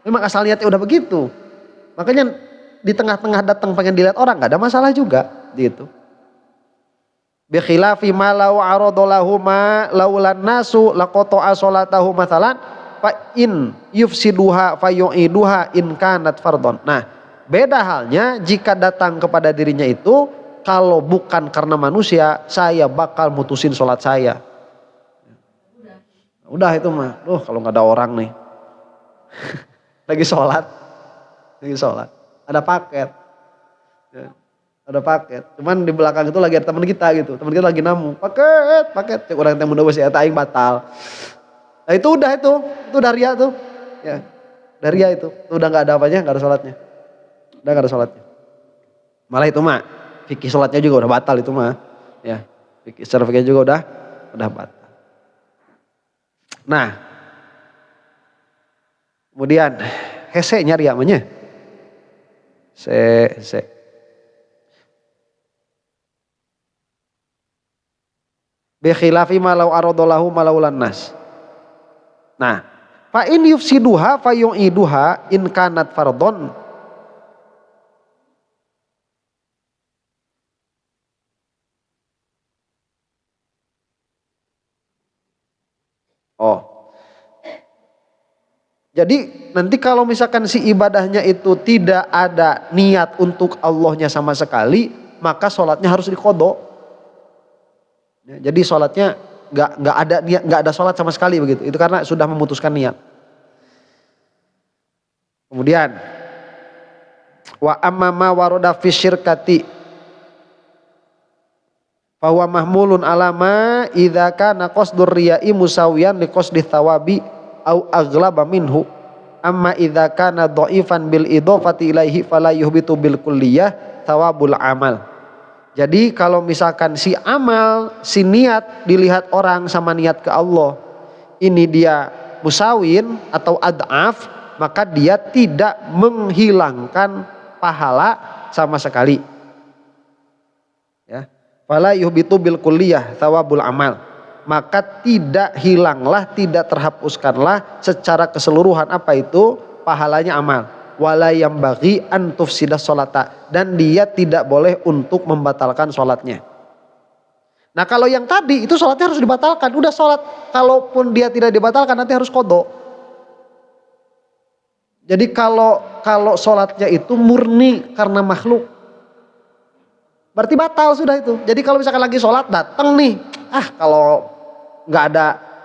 Memang asal niatnya udah begitu. Makanya di tengah-tengah datang pengen dilihat orang nggak ada masalah juga gitu. Bi khilafi ma law aradalahu ma laulan nasu laqata'a salatahu matsalan fa in yufsiduha fa yu'iduha in kanat fardhon. Nah, beda halnya jika datang kepada dirinya itu kalau bukan karena manusia, saya bakal mutusin sholat saya. Udah itu mah. Kalau nggak ada orang nih. Lagi sholat. Ada paket. Ya, ada paket. Cuman di belakang itu lagi ada teman kita gitu. Teman kita lagi namu. Paket. Cek orang yang muda masih aing batal. Nah itu udah itu. Itu udah ria tuh. Ya. Udah ria itu. Itu udah nggak ada apanya, nggak ada sholatnya. Udah nggak ada sholatnya. Malah itu mah. Fikih sholatnya juga udah batal itu mah. Ya, secara fikih juga udah batal. Nah, kemudian hese nyari amanya. Se. Bi khilafi ma law aradalahu malaulan nas. Nah, fa in yufsiduha fa yu'iduha in kanat fardhon. Jadi nanti kalau misalkan si ibadahnya itu tidak ada niat untuk Allahnya sama sekali, maka sholatnya harus diqodho. Jadi sholatnya nggak ada niat, nggak ada sholat sama sekali begitu. Itu karena sudah memutuskan niat. Kemudian Wa amma ma warada fi syirkati fa huwa mahmulun ala ma idza kana qasdur riya'i musawiyan li qasdi thawabi au aghlaba minhu. Amma idza kana dhaifan bil idhafati ilaihi fala yuhbitu bil kulliyah thawabul amal. Jadi kalau misalkan si amal, si niat dilihat orang sama niat ke Allah, ini dia musawin atau ad'af, maka dia tidak menghilangkan pahala sama sekali. Ya. Fala yuhbitu bil kulliyah thawabul amal. Maka tidak hilanglah, tidak terhapuskanlah secara keseluruhan apa itu pahalanya amal. Wala yambaghi an tufsida sholata, dan dia tidak boleh untuk membatalkan sholatnya. Nah kalau yang tadi itu sholatnya harus dibatalkan. Udah sholat, kalaupun dia tidak dibatalkan nanti harus qadha. Jadi kalau sholatnya itu murni karena makhluk, berarti batal sudah itu. Jadi kalau misalkan lagi sholat datang nih,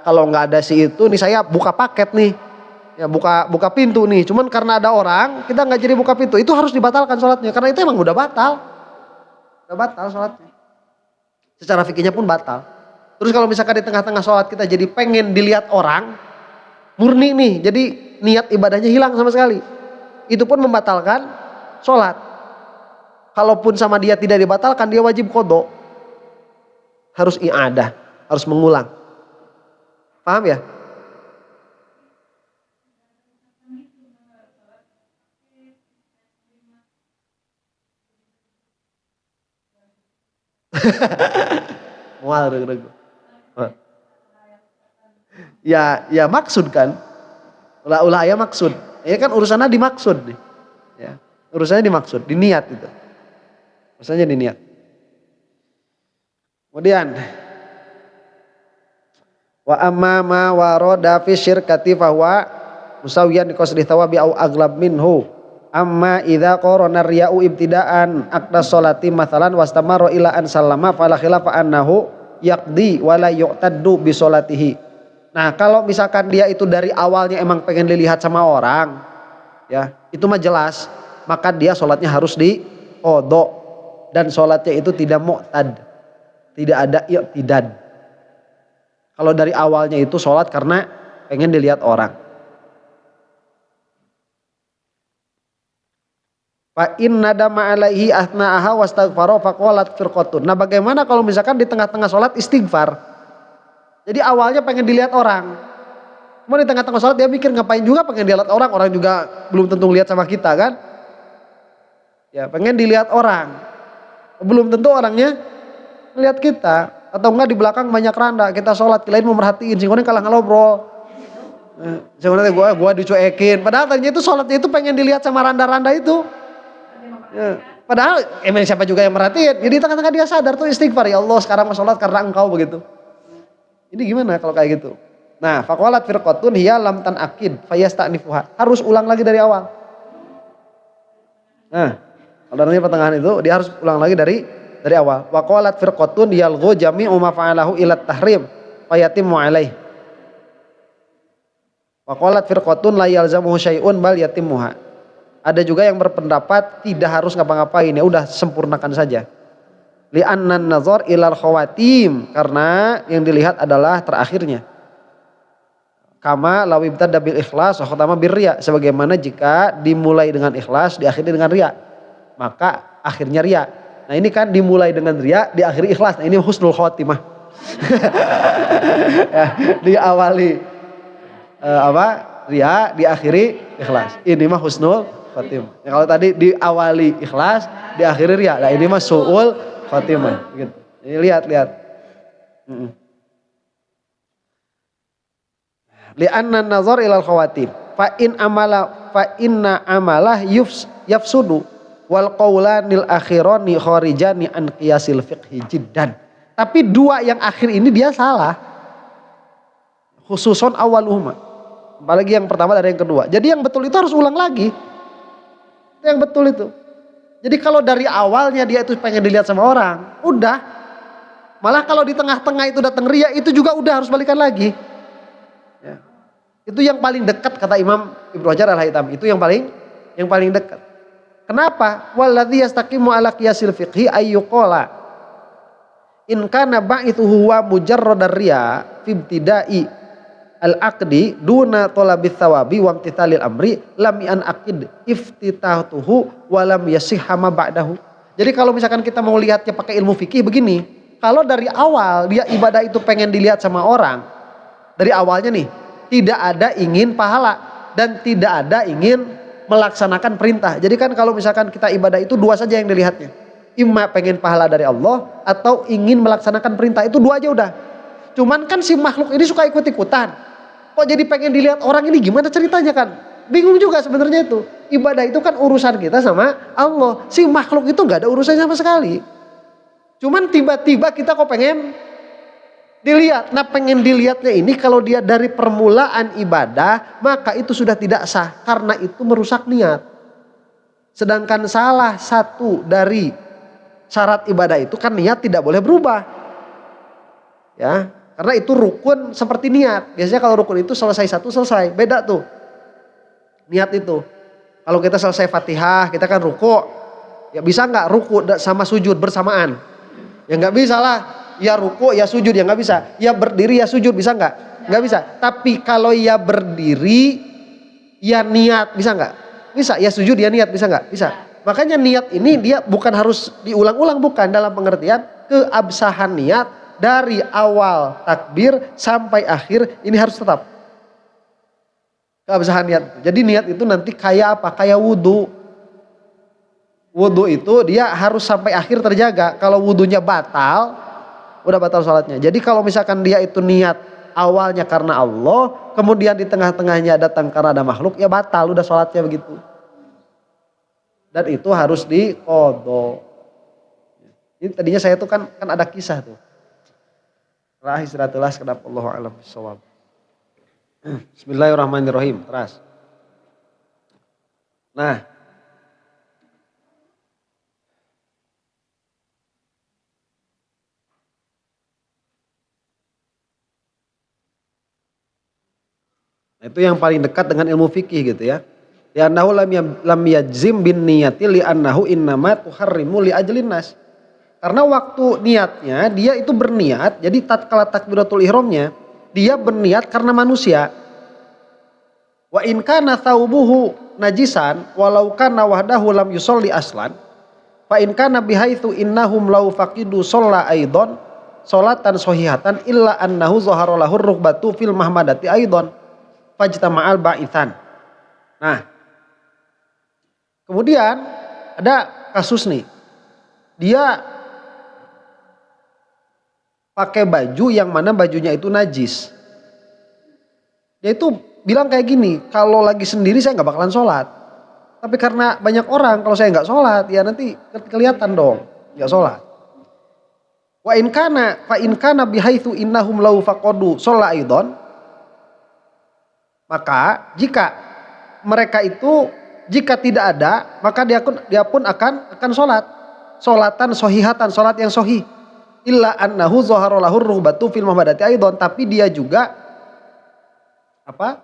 kalau nggak ada si itu nih, saya buka paket nih, ya buka pintu nih. Cuman karena ada orang kita nggak jadi buka pintu, itu harus dibatalkan sholatnya karena itu emang udah batal sholatnya. Secara fikihnya pun batal. Terus kalau misalkan di tengah-tengah sholat kita jadi pengen dilihat orang, murni nih, jadi niat ibadahnya hilang sama sekali, itu pun membatalkan sholat. Kalaupun sama dia tidak dibatalkan, dia wajib qadha, harus i'adah, harus mengulang. Paham ya? Mual ragu-ragu. Ya maksud kan. Ulah ya maksud. Ya kan urusannya dimaksud nih. Ya. Urusannya dimaksud, diniat itu. Urusannya diniat. Kemudian wa amma ma warada fi syirkati fa huwa musawiyan liqasdi thawabi au aghlab minhu. Amma idza qarana riya'u ibtida'an aqda sholati mathalan wastamara ila an sallama fala khilafa annahu yaqdi wala yu'taddu bi sholatihi. Nah, kalau misalkan dia itu dari awalnya emang pengen dilihat sama orang, ya, itu mah jelas, maka dia sholatnya harus diqadha dan sholatnya itu tidak mu'tad. Tidak ada i'tidad. Kalau dari awalnya itu sholat karena pengen dilihat orang. Fa in nadama alaihi athna'aha wastaghfara faqalat firqatun. Nah, bagaimana kalau misalkan di tengah-tengah sholat istighfar? Jadi awalnya pengen dilihat orang. Cuma di tengah-tengah sholat dia mikir ngapain juga pengen dilihat orang, orang juga belum tentu lihat sama kita kan? Ya, pengen dilihat orang. Belum tentu orangnya lihat kita, atau enggak di belakang banyak randa, kita sholat kirain mau merhatiin, singkongnya kalah ngobrol. Sebenarnya gua dicuekin, padahal tadinya itu sholatnya itu pengen dilihat sama randa-randa itu. Ya, padahal emang siapa juga yang merhatiin. Jadi tengah-tengah dia sadar tuh istighfar, ya Allah sekarang mau sholat karena engkau begitu. Ini gimana kalau kayak gitu? Nah, faqalat firqatun hiya lam tanaqid fayasta'nifuha. Harus ulang lagi dari awal. Nah, kalau nanti pertengahan itu dia harus ulang lagi dari awal. Wa qalat firqatun yalghu jami'u ma fa'alahu ila tahrim fayatimmu alaih. Wa qalat firqatun la yalzamuhu syai'un bal yatimmuha. Ada juga yang berpendapat tidak harus ngapa-ngapain, ya udah sempurnakan saja. Li'annan nazar ilal khawatim, karena yang dilihat adalah terakhirnya. Kama law ibtada bil ikhlas wa khatama bir riya, sebagaimana jika dimulai dengan ikhlas diakhiri dengan riya, maka akhirnya riya. Nah, ini kan dimulai dengan riya, diakhiri ikhlas. Nah, ini husnul khatimah. Ya, diawali riya, diakhiri ikhlas. Ini mah husnul khatimah. Ya, kalau tadi diawali ikhlas, diakhiri riya. Nah, ini mah su'ul khatimah gitu. Ini lihat. Li'anna nazar ilal khawatim fa inna amalah yafsudu wal qaulanil akhirani kharijani an qiyasil fiqhi jiddan. Tapi dua yang akhir ini dia salah. Khususon awaluhuma. Apalagi yang pertama dari yang kedua. Jadi yang betul itu harus ulang lagi. Itu yang betul itu. Jadi kalau dari awalnya dia itu pengen dilihat sama orang, udah. Malah kalau di tengah-tengah itu datang riya, itu juga udah harus balikan lagi. Ya. Itu yang paling dekat kata Imam Ibnu Hajar Al-Haytami, itu yang paling dekat. Kenapa? Walladzi yastaqimu ala qiyasil fiqhi ayyuqala in kana ba'ithuhu wa mujarradar riya fi ibtida'i al-aqdi duna talabit thawabi wa imtithalil amri lam yan aqid iftitatuhu wa lam yasihha ma ba'dahu. Jadi kalau misalkan kita mau lihatnya pakai ilmu fikih begini, kalau dari awal dia ibadah itu pengen dilihat sama orang, dari awalnya nih tidak ada ingin pahala dan tidak ada ingin melaksanakan perintah. Jadi kan kalau misalkan kita ibadah itu dua saja yang dilihatnya. Imma pengen pahala dari Allah atau ingin melaksanakan perintah, itu dua aja udah. Cuman kan si makhluk ini suka ikut-ikutan. Kok jadi pengen dilihat orang ini gimana ceritanya kan? Bingung juga sebenarnya itu. Ibadah itu kan urusan kita sama Allah. Si makhluk itu gak ada urusannya sama sekali. Cuman tiba-tiba kita kok pengen dilihat. Nah pengen dilihatnya ini kalau dia dari permulaan ibadah, maka itu sudah tidak sah. Karena itu merusak niat. Sedangkan salah satu dari syarat ibadah itu kan niat tidak boleh berubah. Ya, karena itu rukun seperti niat. Biasanya kalau rukun itu selesai satu selesai. Beda tuh. Niat itu. Kalau kita selesai Fatihah, kita kan ruku. Ya bisa nggak ruku sama sujud bersamaan? Ya nggak bisa lah. Ya ruku ya sujud ya nggak bisa. Ya berdiri ya sujud bisa nggak? Nggak bisa. Tapi kalau ya berdiri ya niat bisa nggak? Bisa. Ya sujud ya niat bisa nggak? Bisa. Makanya niat ini dia bukan harus diulang-ulang, bukan, dalam pengertian keabsahan niat dari awal takbir sampai akhir ini harus tetap. Keabsahan niat. Jadi niat itu nanti kayak apa? Kayak wudhu. Wudhu itu dia harus sampai akhir terjaga. Kalau wudhunya batal, udah batal sholatnya. Jadi kalau misalkan dia itu niat awalnya karena Allah, kemudian di tengah-tengahnya datang karena ada makhluk, ya batal, udah sholatnya begitu. Dan itu harus diqodho. Ini tadinya saya tuh kan ada kisah tuh. Lah istirahatlah sekedap Allahu a'lam bishawab. Bismillahirrahmanirrahim. Terus. Nah. Itu yang paling dekat dengan ilmu fikih gitu ya. Li'annahu lam yajzim bin niyati li'annahu innama tuharrimu li ajlin nas. Karena waktu niatnya dia itu berniat, jadi tatkala takbiratul ihramnya dia berniat karena manusia. Wa in kana thawbuhu najisan walau kana wahdahu lam yusolli aslan. Fa in kana bihaitsu innahum law faqidu shalla aidan sholatan sahihatan illa annahu zahara lahu rukbatu fil mahmadati aidan fajtama'al ba'itsan. Nah, kemudian ada kasus nih. Dia pakai baju yang mana bajunya itu najis. Dia itu bilang kayak gini, kalau lagi sendiri saya nggak bakalan sholat. Tapi karena banyak orang, kalau saya nggak sholat, ya nanti kelihatan dong nggak sholat. Wa in kana bihaitsu innahum lau faqadu sholla aidon. Maka jika mereka itu jika tidak ada, maka dia pun akan sholat. Sholatan sohihatan, sholat yang sohih. Illa annahu zahara lahu rughbatu fil mahmadati aidon. Tapi dia juga apa?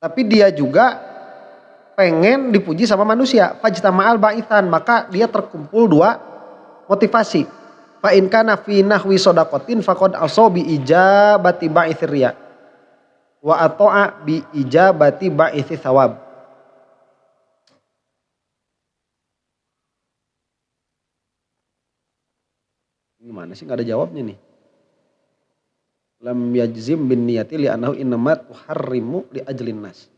Tapi dia juga pengen dipuji sama manusia. Fajtama'al ba'itsan, maka dia terkumpul dua motivasi. Fa in kana fi nahwi shadaqatin faqad asabi ijabati ba'itsir riya. Wa ato'a bi ijabati ba'itsi thawab. Gimana sih nggak ada jawabnya nih? Lam yajzim bin niyati li'annahu innamat tuharrimu li ajlin nas.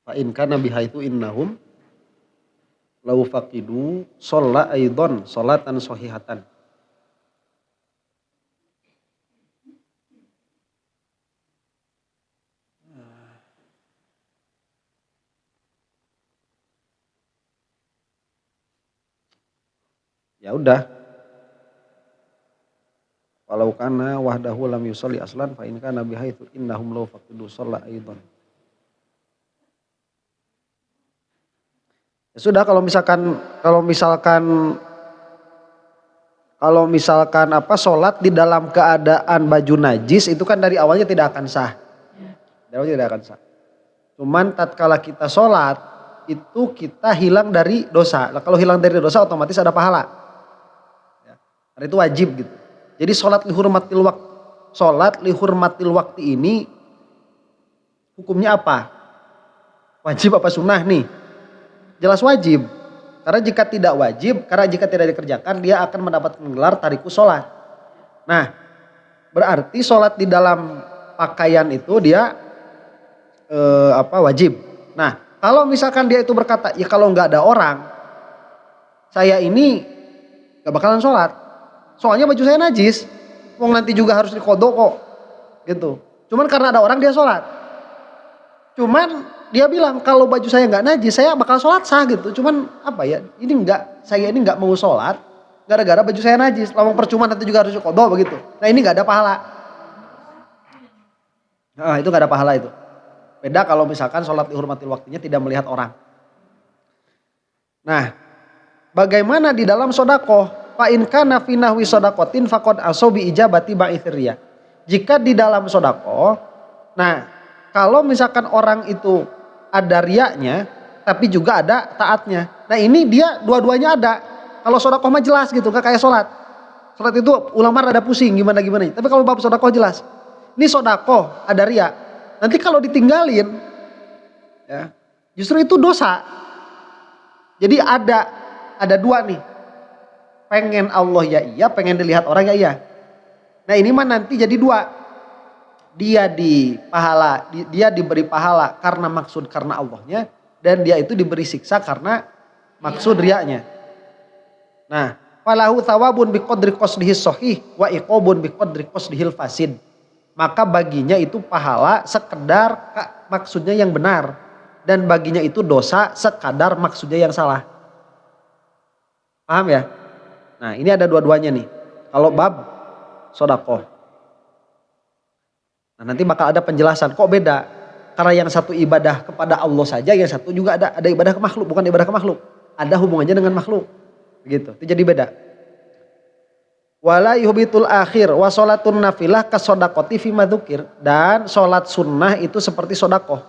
Fa in kana bihaitsu innahum law faqidu shalla aidan sholatan sahihatan. Ya udah. Walau kana wahdahu lam yusalli aslan fa in kana bihaitsu innahum law faqidu shalla aidan. Ya sudah, kalau misalkan apa sholat di dalam keadaan baju najis itu kan dari awalnya tidak akan sah. Dari awalnya tidak akan sah. Cuman tatkala kita sholat itu kita hilang dari dosa. Nah, kalau hilang dari dosa otomatis ada pahala. Ya, karena itu wajib gitu. Jadi sholat lihurmatil waktu ini hukumnya apa? Wajib apa sunnah nih? Jelas wajib. Karena jika tidak dikerjakan dia akan mendapatkan gelar tariku sholat. Nah, berarti sholat di dalam pakaian itu dia wajib. Nah, kalau misalkan dia itu berkata, ya kalau nggak ada orang, saya ini nggak bakalan sholat. Soalnya baju saya najis, wong nanti juga harus dikodok kok, gitu. Cuman karena ada orang dia sholat. Cuman dia bilang kalau baju saya nggak najis, saya bakal sholat sah gitu. Cuman saya ini nggak mau sholat gara-gara baju saya najis. Lawang percuma nanti juga harus dikodok begitu. Nah ini nggak ada pahala. Nah itu nggak ada pahala itu. Beda kalau misalkan sholat dihormatil waktunya tidak melihat orang. Nah, bagaimana di dalam sodakoh? Fa in kana fi nahwi sodakotin faqad asobi ijabati ba'ithiriyah. Jika di dalam sodakoh, nah kalau misalkan orang itu ada riaknya, tapi juga ada taatnya. Nah ini dia dua-duanya ada. Kalau sodakoh mah jelas gitu, gak kayak sholat. Sholat itu ulama rada pusing gimana. Tapi kalau bab sodakoh jelas. Ini sodakoh ada riak. Nanti kalau ditinggalin, ya justru itu dosa. Jadi ada dua nih. Pengen Allah ya iya, pengen dilihat orang ya iya. Nah ini mah nanti jadi dua. Dia diberi pahala karena maksud karena Allahnya, dan dia itu diberi siksa karena maksud riaknya. Nah, falahu thawabun biqadri qasdihi shahih wa iqabun biqadri qasdihil fasid. Maka baginya itu pahala sekedar maksudnya yang benar, dan baginya itu dosa sekadar maksudnya yang salah. Paham ya? Nah, ini ada dua-duanya nih. Kalau bab sedekah. Nah nanti bakal ada penjelasan kok beda. Karena yang satu ibadah kepada Allah saja, yang satu juga ada ibadah ke makhluk, bukan ibadah ke makhluk. Ada hubungannya dengan makhluk. Begitu, itu jadi beda. Wala yuhbitul akhir wa sholatun nafilah kasodakoti fima dzukir. Dan sholat sunnah itu seperti sodakoh.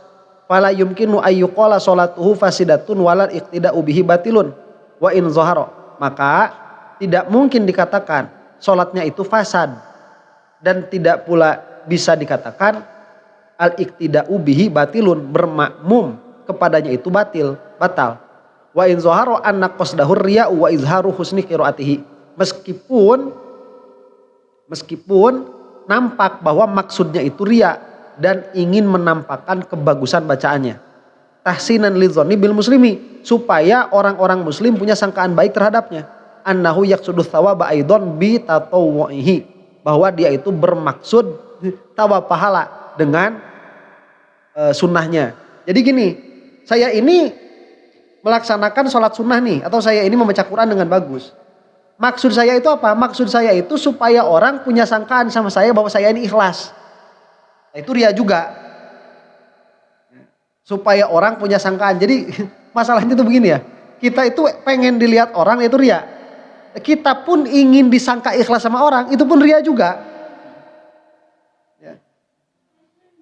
Fala yumkinu ayyuqala sholatuhu fasidatun walal iqtida'u bihi batilun wa in zoharo. Maka tidak mungkin dikatakan sholatnya itu fasad. Dan tidak pula bisa dikatakan al-iqtida'u bihi batilun, bermakmum kepadanya itu batal. Wa in zahara anna qasdahur riya'u wa izharu husni qiraatihi. Meskipun nampak bahwa maksudnya itu riya dan ingin menampakkan kebagusan bacaannya. Tahsinan lidzanni bil muslimi, supaya orang-orang muslim punya sangkaan baik terhadapnya. Annahu yaqsudu thawaba aidan bi tatawwuhi, bahwa dia itu bermaksud tawa pahala dengan sunnahnya. Jadi gini, saya ini melaksanakan sholat sunnah nih, atau saya ini membaca Quran dengan bagus. Maksud saya itu apa? Maksud saya itu supaya orang punya sangkaan sama saya bahwa saya ini ikhlas. Nah, itu riya juga. Supaya orang punya sangkaan. Jadi masalahnya itu begini ya. Kita itu pengen dilihat orang, itu riya. Kita pun ingin disangka ikhlas sama orang, itu pun riya juga.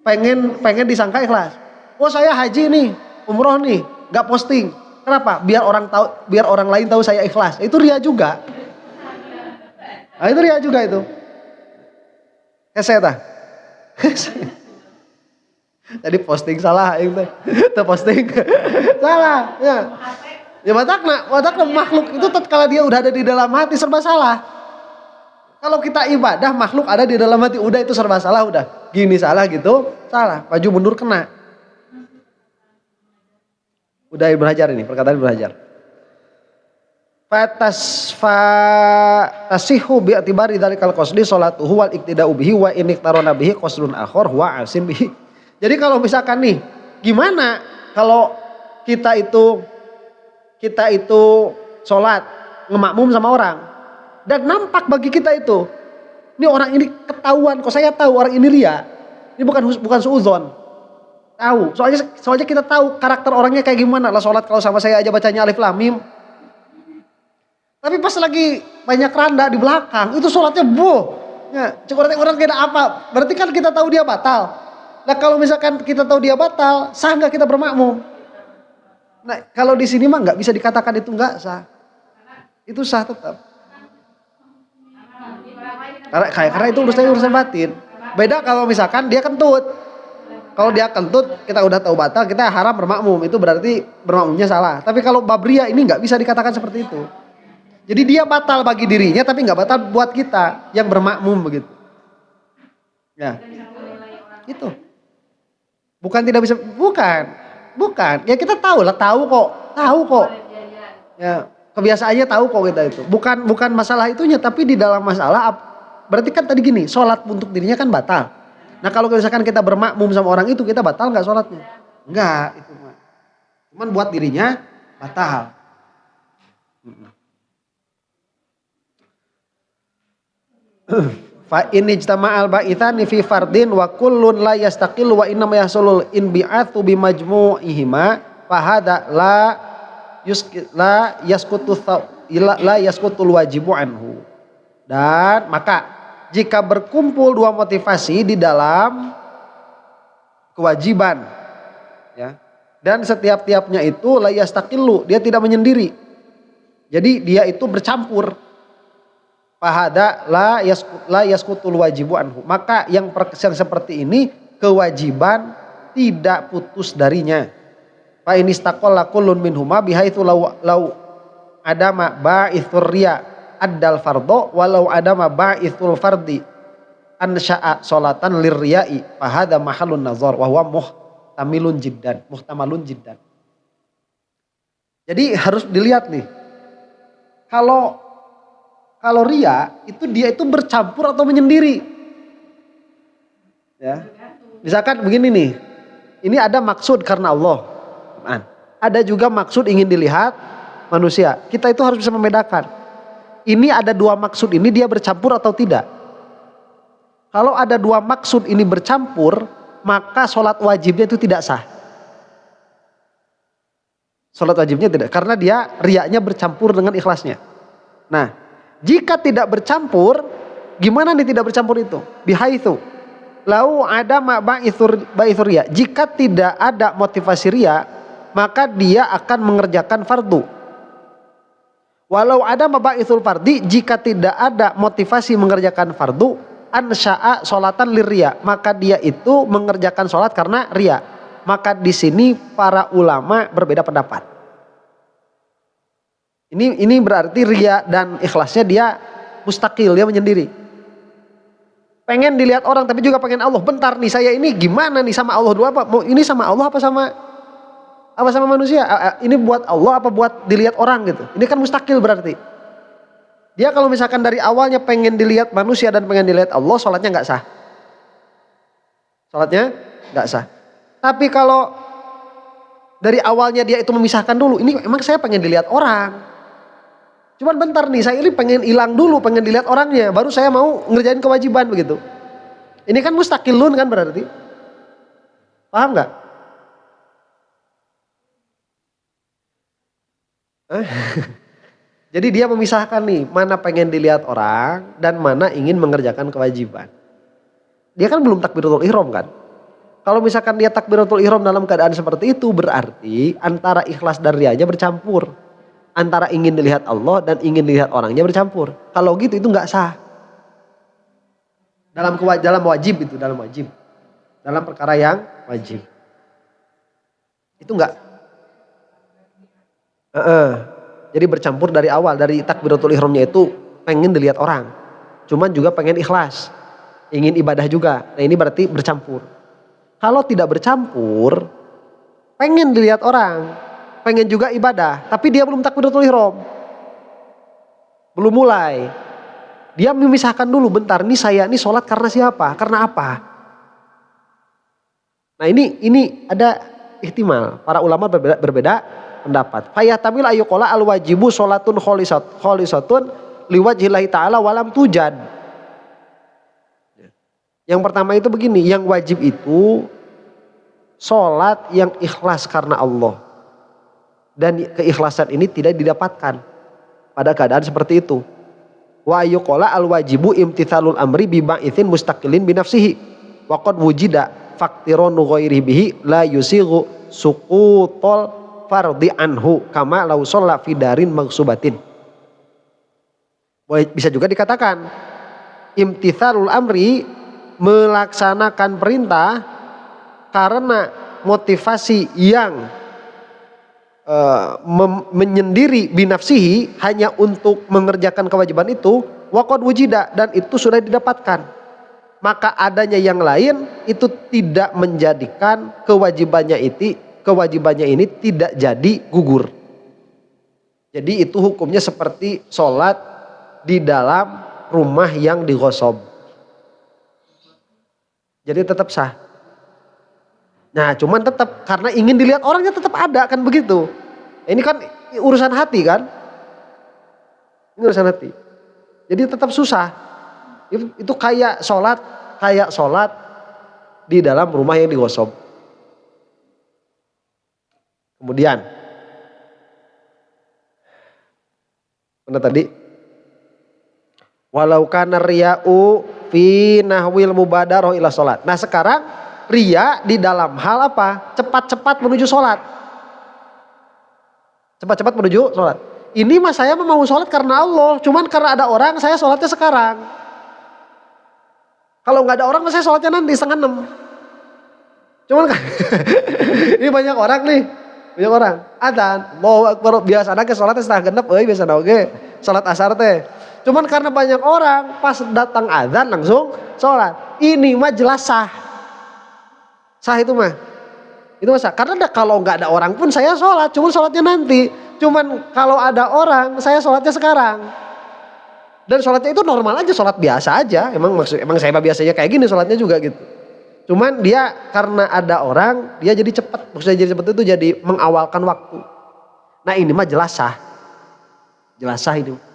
Pengen disangka ikhlas. Oh saya haji nih, umroh nih, nggak posting. Kenapa? Biar orang lain tahu saya ikhlas. Itu riya juga. Nah, itu riya juga itu. Keseta. Jadi posting salah, itu posting salah. Ya. Ya watakna makhluk itu tatkala dia udah ada di dalam hati serba salah. Kalau kita ibadah makhluk ada di dalam hati, udah itu serba salah, udah. Gini salah gitu, salah. Maju mundur kena. Udah Ibnu Hajar ini, perkataan Ibnu Hajar. Fatasihu bi'tibari dzalikal qasdi sholatuhu wal iktida'u bihi wa in iqtarana bihi qasdun akhar wa asin bihi. Jadi kalau misalkan nih, gimana kalau kita itu sholat ngemakmum sama orang dan nampak bagi kita itu, ini orang ini ketahuan, kok saya tahu orang ini riya, ini bukan suudzon. Tahu. Soalnya kita tahu karakter orangnya kayak gimana. Lah sholat kalau sama saya aja bacanya alif lam mim. Tapi pas lagi banyak randa di belakang, itu sholatnya Ya, orang kira apa? Berarti kan kita tahu dia batal. Nah kalau misalkan kita tahu dia batal, sah nggak kita bermakmum? Nah kalau di sini mah nggak bisa dikatakan itu nggak sah. Itu sah tetap. Karena itu urusan batin. Beda kalau misalkan dia kentut. Kalau dia kentut, kita udah tahu batal, kita haram bermakmum. Itu berarti bermakmumnya salah. Tapi kalau babria ini nggak bisa dikatakan seperti itu. Jadi dia batal bagi dirinya, tapi nggak batal buat kita yang bermakmum begitu. Ya, itu. Bukan tidak bisa, bukan. Ya kita tahu kok. Ya, kebiasaannya tahu kok kita itu. Bukan masalah itunya, tapi di dalam masalah, berarti kan tadi gini, sholat untuk dirinya kan batal. Nah kalau misalkan kita bermakmum sama orang itu, kita batal nggak sholatnya? Enggak, itu mah. Cuman buat dirinya batal. Fa in ijtama'al ba'itsani fi fardin wa kullun la yastaqil wa inna ma yahsulul inbi'atsu bi majmu'ihima fa hadza la yasqutul wajibu anhu. Dan maka jika berkumpul dua motivasi di dalam kewajiban ya, dan setiap-tiapnya itu la yastaqillu, dia tidak menyendiri. Jadi dia itu bercampur. Fahada la yasqutul wajibu anhu. Maka yang seperti ini kewajiban tidak putus darinya. Fa in istaqalla kullun minhuma bihaitsu law adama ba'ithur riya addal fardhu walau adama ba'ithul fardi ansya'a sholatan lirriya'i fahada mahallun nazar wa huwa muhtamalun jiddan. Jadi harus dilihat nih. Kalau ria itu dia itu bercampur atau menyendiri. Ya. Misalkan begini nih. Ini ada maksud karena Allah. Ada juga maksud ingin dilihat manusia. Kita itu harus bisa membedakan. Ini ada dua maksud ini dia bercampur atau tidak. Kalau ada dua maksud ini bercampur, maka sholat wajibnya itu tidak sah. Sholat wajibnya tidak. Karena dia riaknya bercampur dengan ikhlasnya. Nah. Jika tidak bercampur, gimana nih tidak bercampur itu? Bihaitsu lau ada ba'ithur riya. Jika tidak ada motivasi riya, maka dia akan mengerjakan fardu. Walau ada ba'ithul fardi, jika tidak ada motivasi mengerjakan fardu, ansya'a sholatan lirriya, maka dia itu mengerjakan sholat karena riya. Maka di sini para ulama berbeda pendapat. Ini berarti riya dan ikhlasnya dia mustaqil, dia menyendiri. Pengen dilihat orang tapi juga pengen Allah. Bentar nih saya ini gimana nih sama Allah dua apa? Mau ini sama Allah apa sama manusia? Ini buat Allah apa buat dilihat orang gitu? Ini kan mustaqil berarti. Dia kalau misalkan dari awalnya pengen dilihat manusia dan pengen dilihat Allah, sholatnya nggak sah. Sholatnya nggak sah. Tapi kalau dari awalnya dia itu memisahkan dulu, ini emang saya pengen dilihat orang. Cuman bentar nih, saya ini pengen hilang dulu, pengen dilihat orangnya, baru saya mau ngerjain kewajiban begitu. Ini kan mustaqilun kan berarti. Paham nggak? Jadi dia memisahkan nih, mana pengen dilihat orang dan mana ingin mengerjakan kewajiban. Dia kan belum takbiratul ihram kan? Kalau misalkan dia takbiratul ihram dalam keadaan seperti itu, berarti antara ikhlas dan riyanya bercampur. Antara ingin dilihat Allah dan ingin dilihat orangnya bercampur. Kalau gitu itu nggak sah. Dalam wajib itu, dalam perkara yang wajib. Itu nggak. Jadi bercampur dari awal, dari takbiratul ihramnya itu pengen dilihat orang. Cuman juga pengen ikhlas. Ingin ibadah juga. Nah ini berarti bercampur. Kalau tidak bercampur, pengen dilihat orang. Pengen juga ibadah, tapi dia belum takbiratul ihram. Belum mulai. Dia memisahkan dulu bentar, nih saya ini sholat karena siapa? Karena apa? Nah ini ada ihtimal. Para ulama berbeda pendapat. Fayatamil ayyuqala al-wajibu sholatun kholisatun liwajhillahi ta'ala walam tujad. Yang pertama itu begini, yang wajib itu sholat yang ikhlas karena Allah. Dan keikhlasan ini tidak didapatkan pada keadaan seperti itu. Wa ayyuqala al-wajibu imtithalul amri bi ba'itsin mustaqillin bi nafsihi. Wa qad wujida faqtiranu ghairihi bihi la yusighu suqutul fardhi anhu kama law shalla fi darin maghsubatin. Bisa juga dikatakan imtithalul amri, melaksanakan perintah karena motivasi yang menyendiri binafsihi, hanya untuk mengerjakan kewajiban itu, waqad wujida, dan itu sudah didapatkan. Maka adanya yang lain itu tidak menjadikan kewajibannya ini tidak jadi gugur. Jadi itu hukumnya seperti sholat di dalam rumah yang dighosob. Jadi tetap sah. Nah cuman tetap karena ingin dilihat orangnya tetap ada kan begitu. Ini kan urusan hati kan. Ini urusan hati. Jadi tetap susah. Itu kayak sholat di dalam rumah yang dighosob. Kemudian mana tadi? Walau kana riya'u fi nahwil mubadarah ila sholat. Nah sekarang ria di dalam hal apa? Cepat-cepat menuju sholat. Cepat-cepat menuju sholat. Ini mas saya mau sholat karena Allah. Cuman karena ada orang saya sholatnya sekarang. Kalau nggak ada orang saya sholatnya nanti 5:30. Cuman kan ini banyak orang nih. Banyak orang. Adzan. Allahu Akbar. Biasanya ke sholatnya 5:30. Biasa oke. Sholat asar teh. Cuman karena banyak orang pas datang adzan langsung sholat. Ini mah jelas sah. Sah itu mah. Itu mah sah. Karena kalau nggak ada orang pun saya sholat. Cuman sholatnya nanti. Cuman kalau ada orang saya sholatnya sekarang. Dan sholatnya itu normal aja. Sholat biasa aja. Emang saya biasanya kayak gini sholatnya juga gitu. Cuman dia karena ada orang dia jadi cepat. Maksudnya jadi cepat itu jadi mengawalkan waktu. Nah ini mah jelas sah. Jelas sah ini.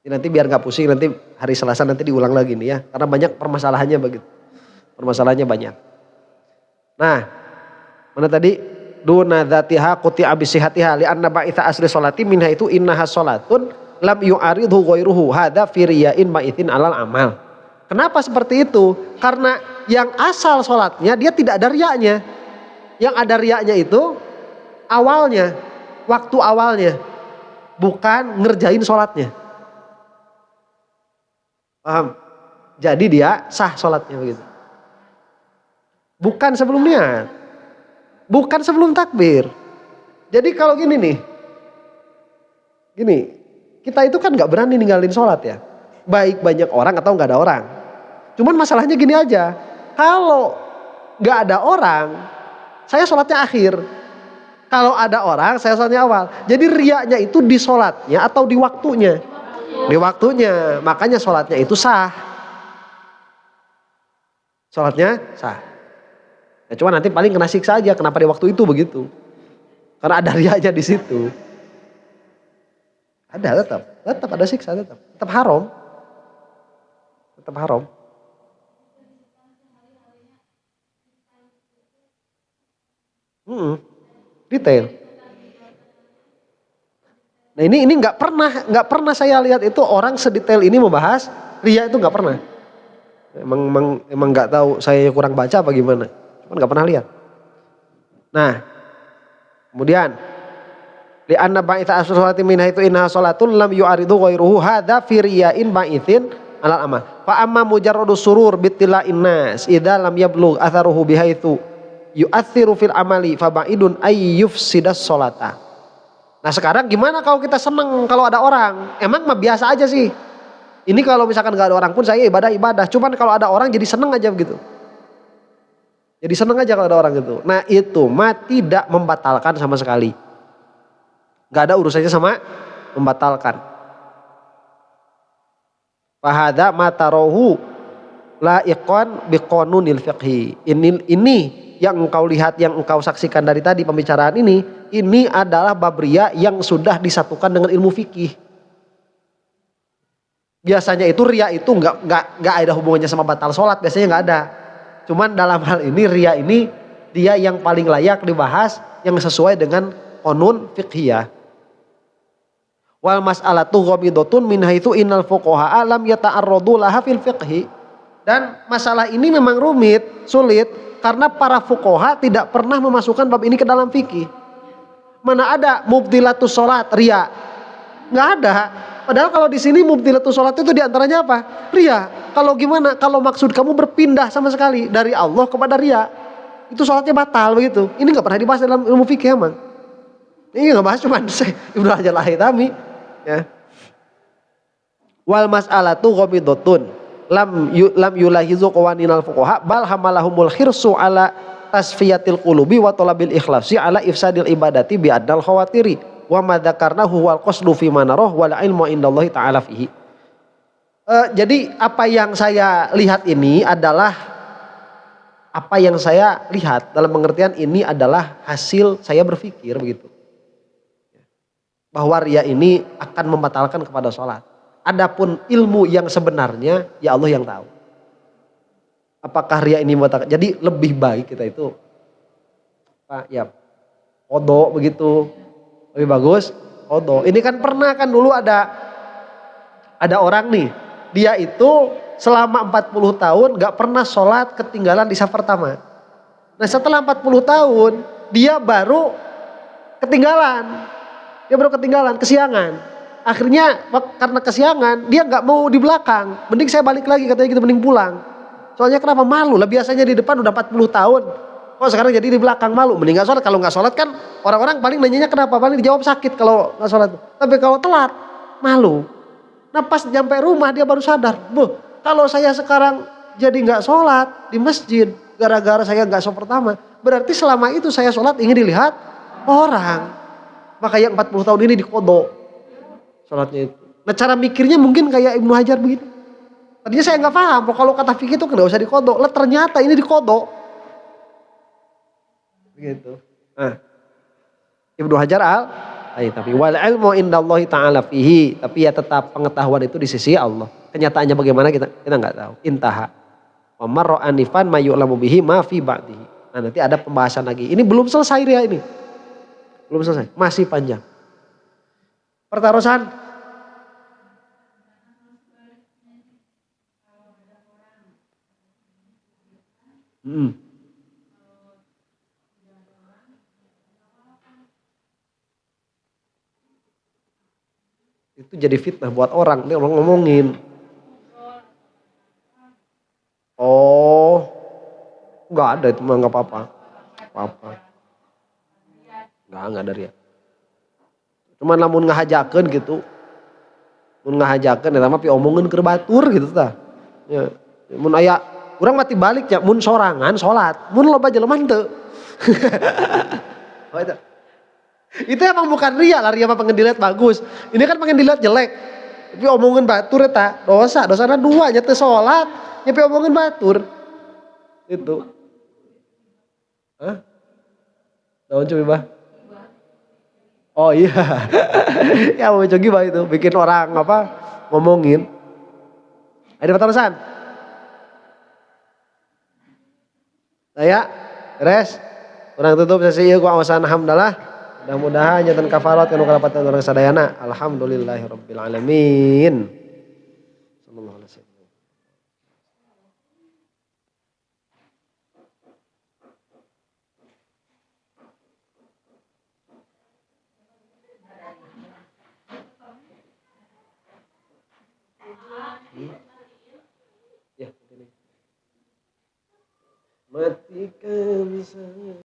Nanti biar nggak pusing, nanti hari Selasa nanti diulang lagi nih ya. Karena banyak permasalahannya begitu. Permasalahannya banyak. Nah, mana tadi? Duna dzatiha quti'a bi sihhatiha li anna ba'itha asli sholati minha itu innaha sholatun lam yu'aridhu ghairuhu hadza fi riya'in ma'ithin 'alal amal. Kenapa seperti itu? Karena yang asal sholatnya dia tidak ada riyanya. Yang ada riyanya itu awalnya, waktu awalnya. Bukan ngerjain sholatnya. Paham? Jadi dia sah sholatnya begitu. Bukan sebelumnya. Bukan sebelum takbir. Jadi kalau gini nih. Gini. Kita itu kan gak berani ninggalin sholat ya. Baik banyak orang atau gak ada orang. Cuman masalahnya gini aja. Kalau gak ada orang. Saya sholatnya akhir. Kalau ada orang saya sholatnya awal. Jadi riyanya itu di sholatnya atau di waktunya. Di waktunya, makanya sholatnya itu sah. Sholatnya sah. Ya, cuma nanti paling kena siksa aja. Kenapa di waktu itu begitu? Karena ada ria aja di situ. Ada tetap ada siksa tetap haram. Tetap haram. Detail. Nah ini nggak pernah saya lihat itu orang sedetail ini membahas ria itu nggak pernah. Emang nggak tahu saya kurang baca apa gimana. Cuman nggak pernah lihat. Nah kemudian li anna ba'itha as-sholati minha itu inna sholatun lam yu'aridu ghairuhu hadza fi riya'in ba'ithin 'alal amal. Fa amma mujarradu surur bitila'in nas idza lam yablugh atharuhu bihaitsu yu'athiru fil amali fa ba'idun ay yufsidas sholata. Nah sekarang gimana kalau kita seneng kalau ada orang? Emang mah biasa aja sih. Ini kalau misalkan gak ada orang pun saya ibadah. Cuman kalau ada orang jadi seneng aja begitu. Jadi seneng aja kalau ada orang gitu. Nah itu mah tidak membatalkan sama sekali. Gak ada urusannya sama membatalkan. Fahada matarohu la'iqan biqanunil fiqhi. Ini yang engkau lihat, yang engkau saksikan dari tadi pembicaraan ini adalah bab riya yang sudah disatukan dengan ilmu fikih. Biasanya itu riya itu nggak ada hubungannya sama batal sholat, biasanya nggak ada. Cuman dalam hal ini riya ini dia yang paling layak dibahas yang sesuai dengan qanun fiqhiyah. Wal mas'alatu ghamidotun min haitsu innal fuqaha lam yata'arradu laha fil fiqhi. Dan masalah ini memang rumit, sulit karena para fuqaha tidak pernah memasukkan bab ini ke dalam fikih. Mana ada mubtilatus salat riya? Enggak ada. Padahal kalau di sini mubtilatus salat itu diantaranya apa? Riya. Kalau gimana? Kalau maksud kamu berpindah sama sekali dari Allah kepada riya, itu salatnya batal begitu. Ini enggak pernah dibahas dalam ilmu fikih emang. Ini enggak bahas cuma Ibnu Hajar al-Haytami. Ya. Wal mas'alatu ghamidotun lam yulahizu qawaninal fuqaha bal hamalahumul khirsu ala tasfiyatil qulubi wa talabil ikhlasi ala ifsadil ibadati bi adnal khawatiri wa ma dzakarnahu wal qasdu fi manarah wal ilmu indallahi ta'ala fihi. Jadi apa yang saya lihat ini adalah apa yang saya lihat dalam pengertian ini adalah hasil saya berpikir begitu. Bahwa riya ini akan membatalkan kepada sholat. Adapun ilmu yang sebenarnya ya Allah yang tahu. Apakah riya ini membatalkan? Jadi lebih baik kita itu ya qada begitu. Lebih bagus qada. Ini kan pernah kan dulu ada orang nih, dia itu selama 40 tahun gak pernah sholat ketinggalan di saf pertama. Nah setelah 40 tahun dia baru ketinggalan. Kesiangan. Akhirnya karena kesiangan dia nggak mau di belakang. Mending saya balik lagi katanya gitu, mending pulang. Soalnya kenapa? Malu lah, biasanya di depan udah 40 tahun. Oh sekarang jadi di belakang malu. Mending nggak sholat. Kalau nggak sholat kan orang-orang paling nanyanya kenapa? Paling dijawab sakit kalau nggak sholat. Tapi kalau telat malu. Nah pas nyampe rumah dia baru sadar. Kalau saya sekarang jadi nggak sholat di masjid gara-gara saya nggak sholat pertama. Berarti selama itu saya sholat ingin dilihat orang. Maka yang 40 tahun ini dikodok sholatnya itu. Nah cara mikirnya mungkin kayak Ibnu Hajar begitu. Tadinya saya nggak paham, kalau kata fikih itu nggak usah dikodok. Lah ternyata ini dikodok. Begitu. Nah, Ibnu Hajar tapi wal ilmu indallahi ta'ala fihi. Tapi ya tetap pengetahuan itu di sisi Allah. Kenyataannya bagaimana kita nggak tahu. Intaha. Wa marra anifan ma yu'lamu bihi ma fi ba'dihi. Nah nanti ada pembahasan lagi. Ini belum selesai ya ini. Belum selesai, masih panjang. Pertaruhan. Itu jadi fitnah buat orang, dia orang ngomongin. Oh, nggak ada itu mah nggak apa-apa. Nggak ada ya. Cuman lamun ngahajakeun gitu. Mun ngahajakeun eta mah pi omongkeun keur batur gitu tah. Ya, mun aya urang mati balik ya mun sorangan salat, mun loba jelema henteu. Oh, itu emang bukan riya lah, riya mah pengen dilihat bagus. Ini kan pengen dilihat jelek. Tapi omongkeun batur eta dosana dua nya teu salat, nya pi omongkeun batur. Itu. Hah? Naon coba? Oh iya, ya mau coba itu bikin orang ngomongin. Ada pertanyaan? Saya, res, orang tutup sesi ieu ku awasan hamdalah. Mudah-mudahan nyatan kafarat kanu kalapatan orang sadayana. Alhamdulillahirabbil alamin. Sallallahu alaihi wasallam. Ya, matikan saya.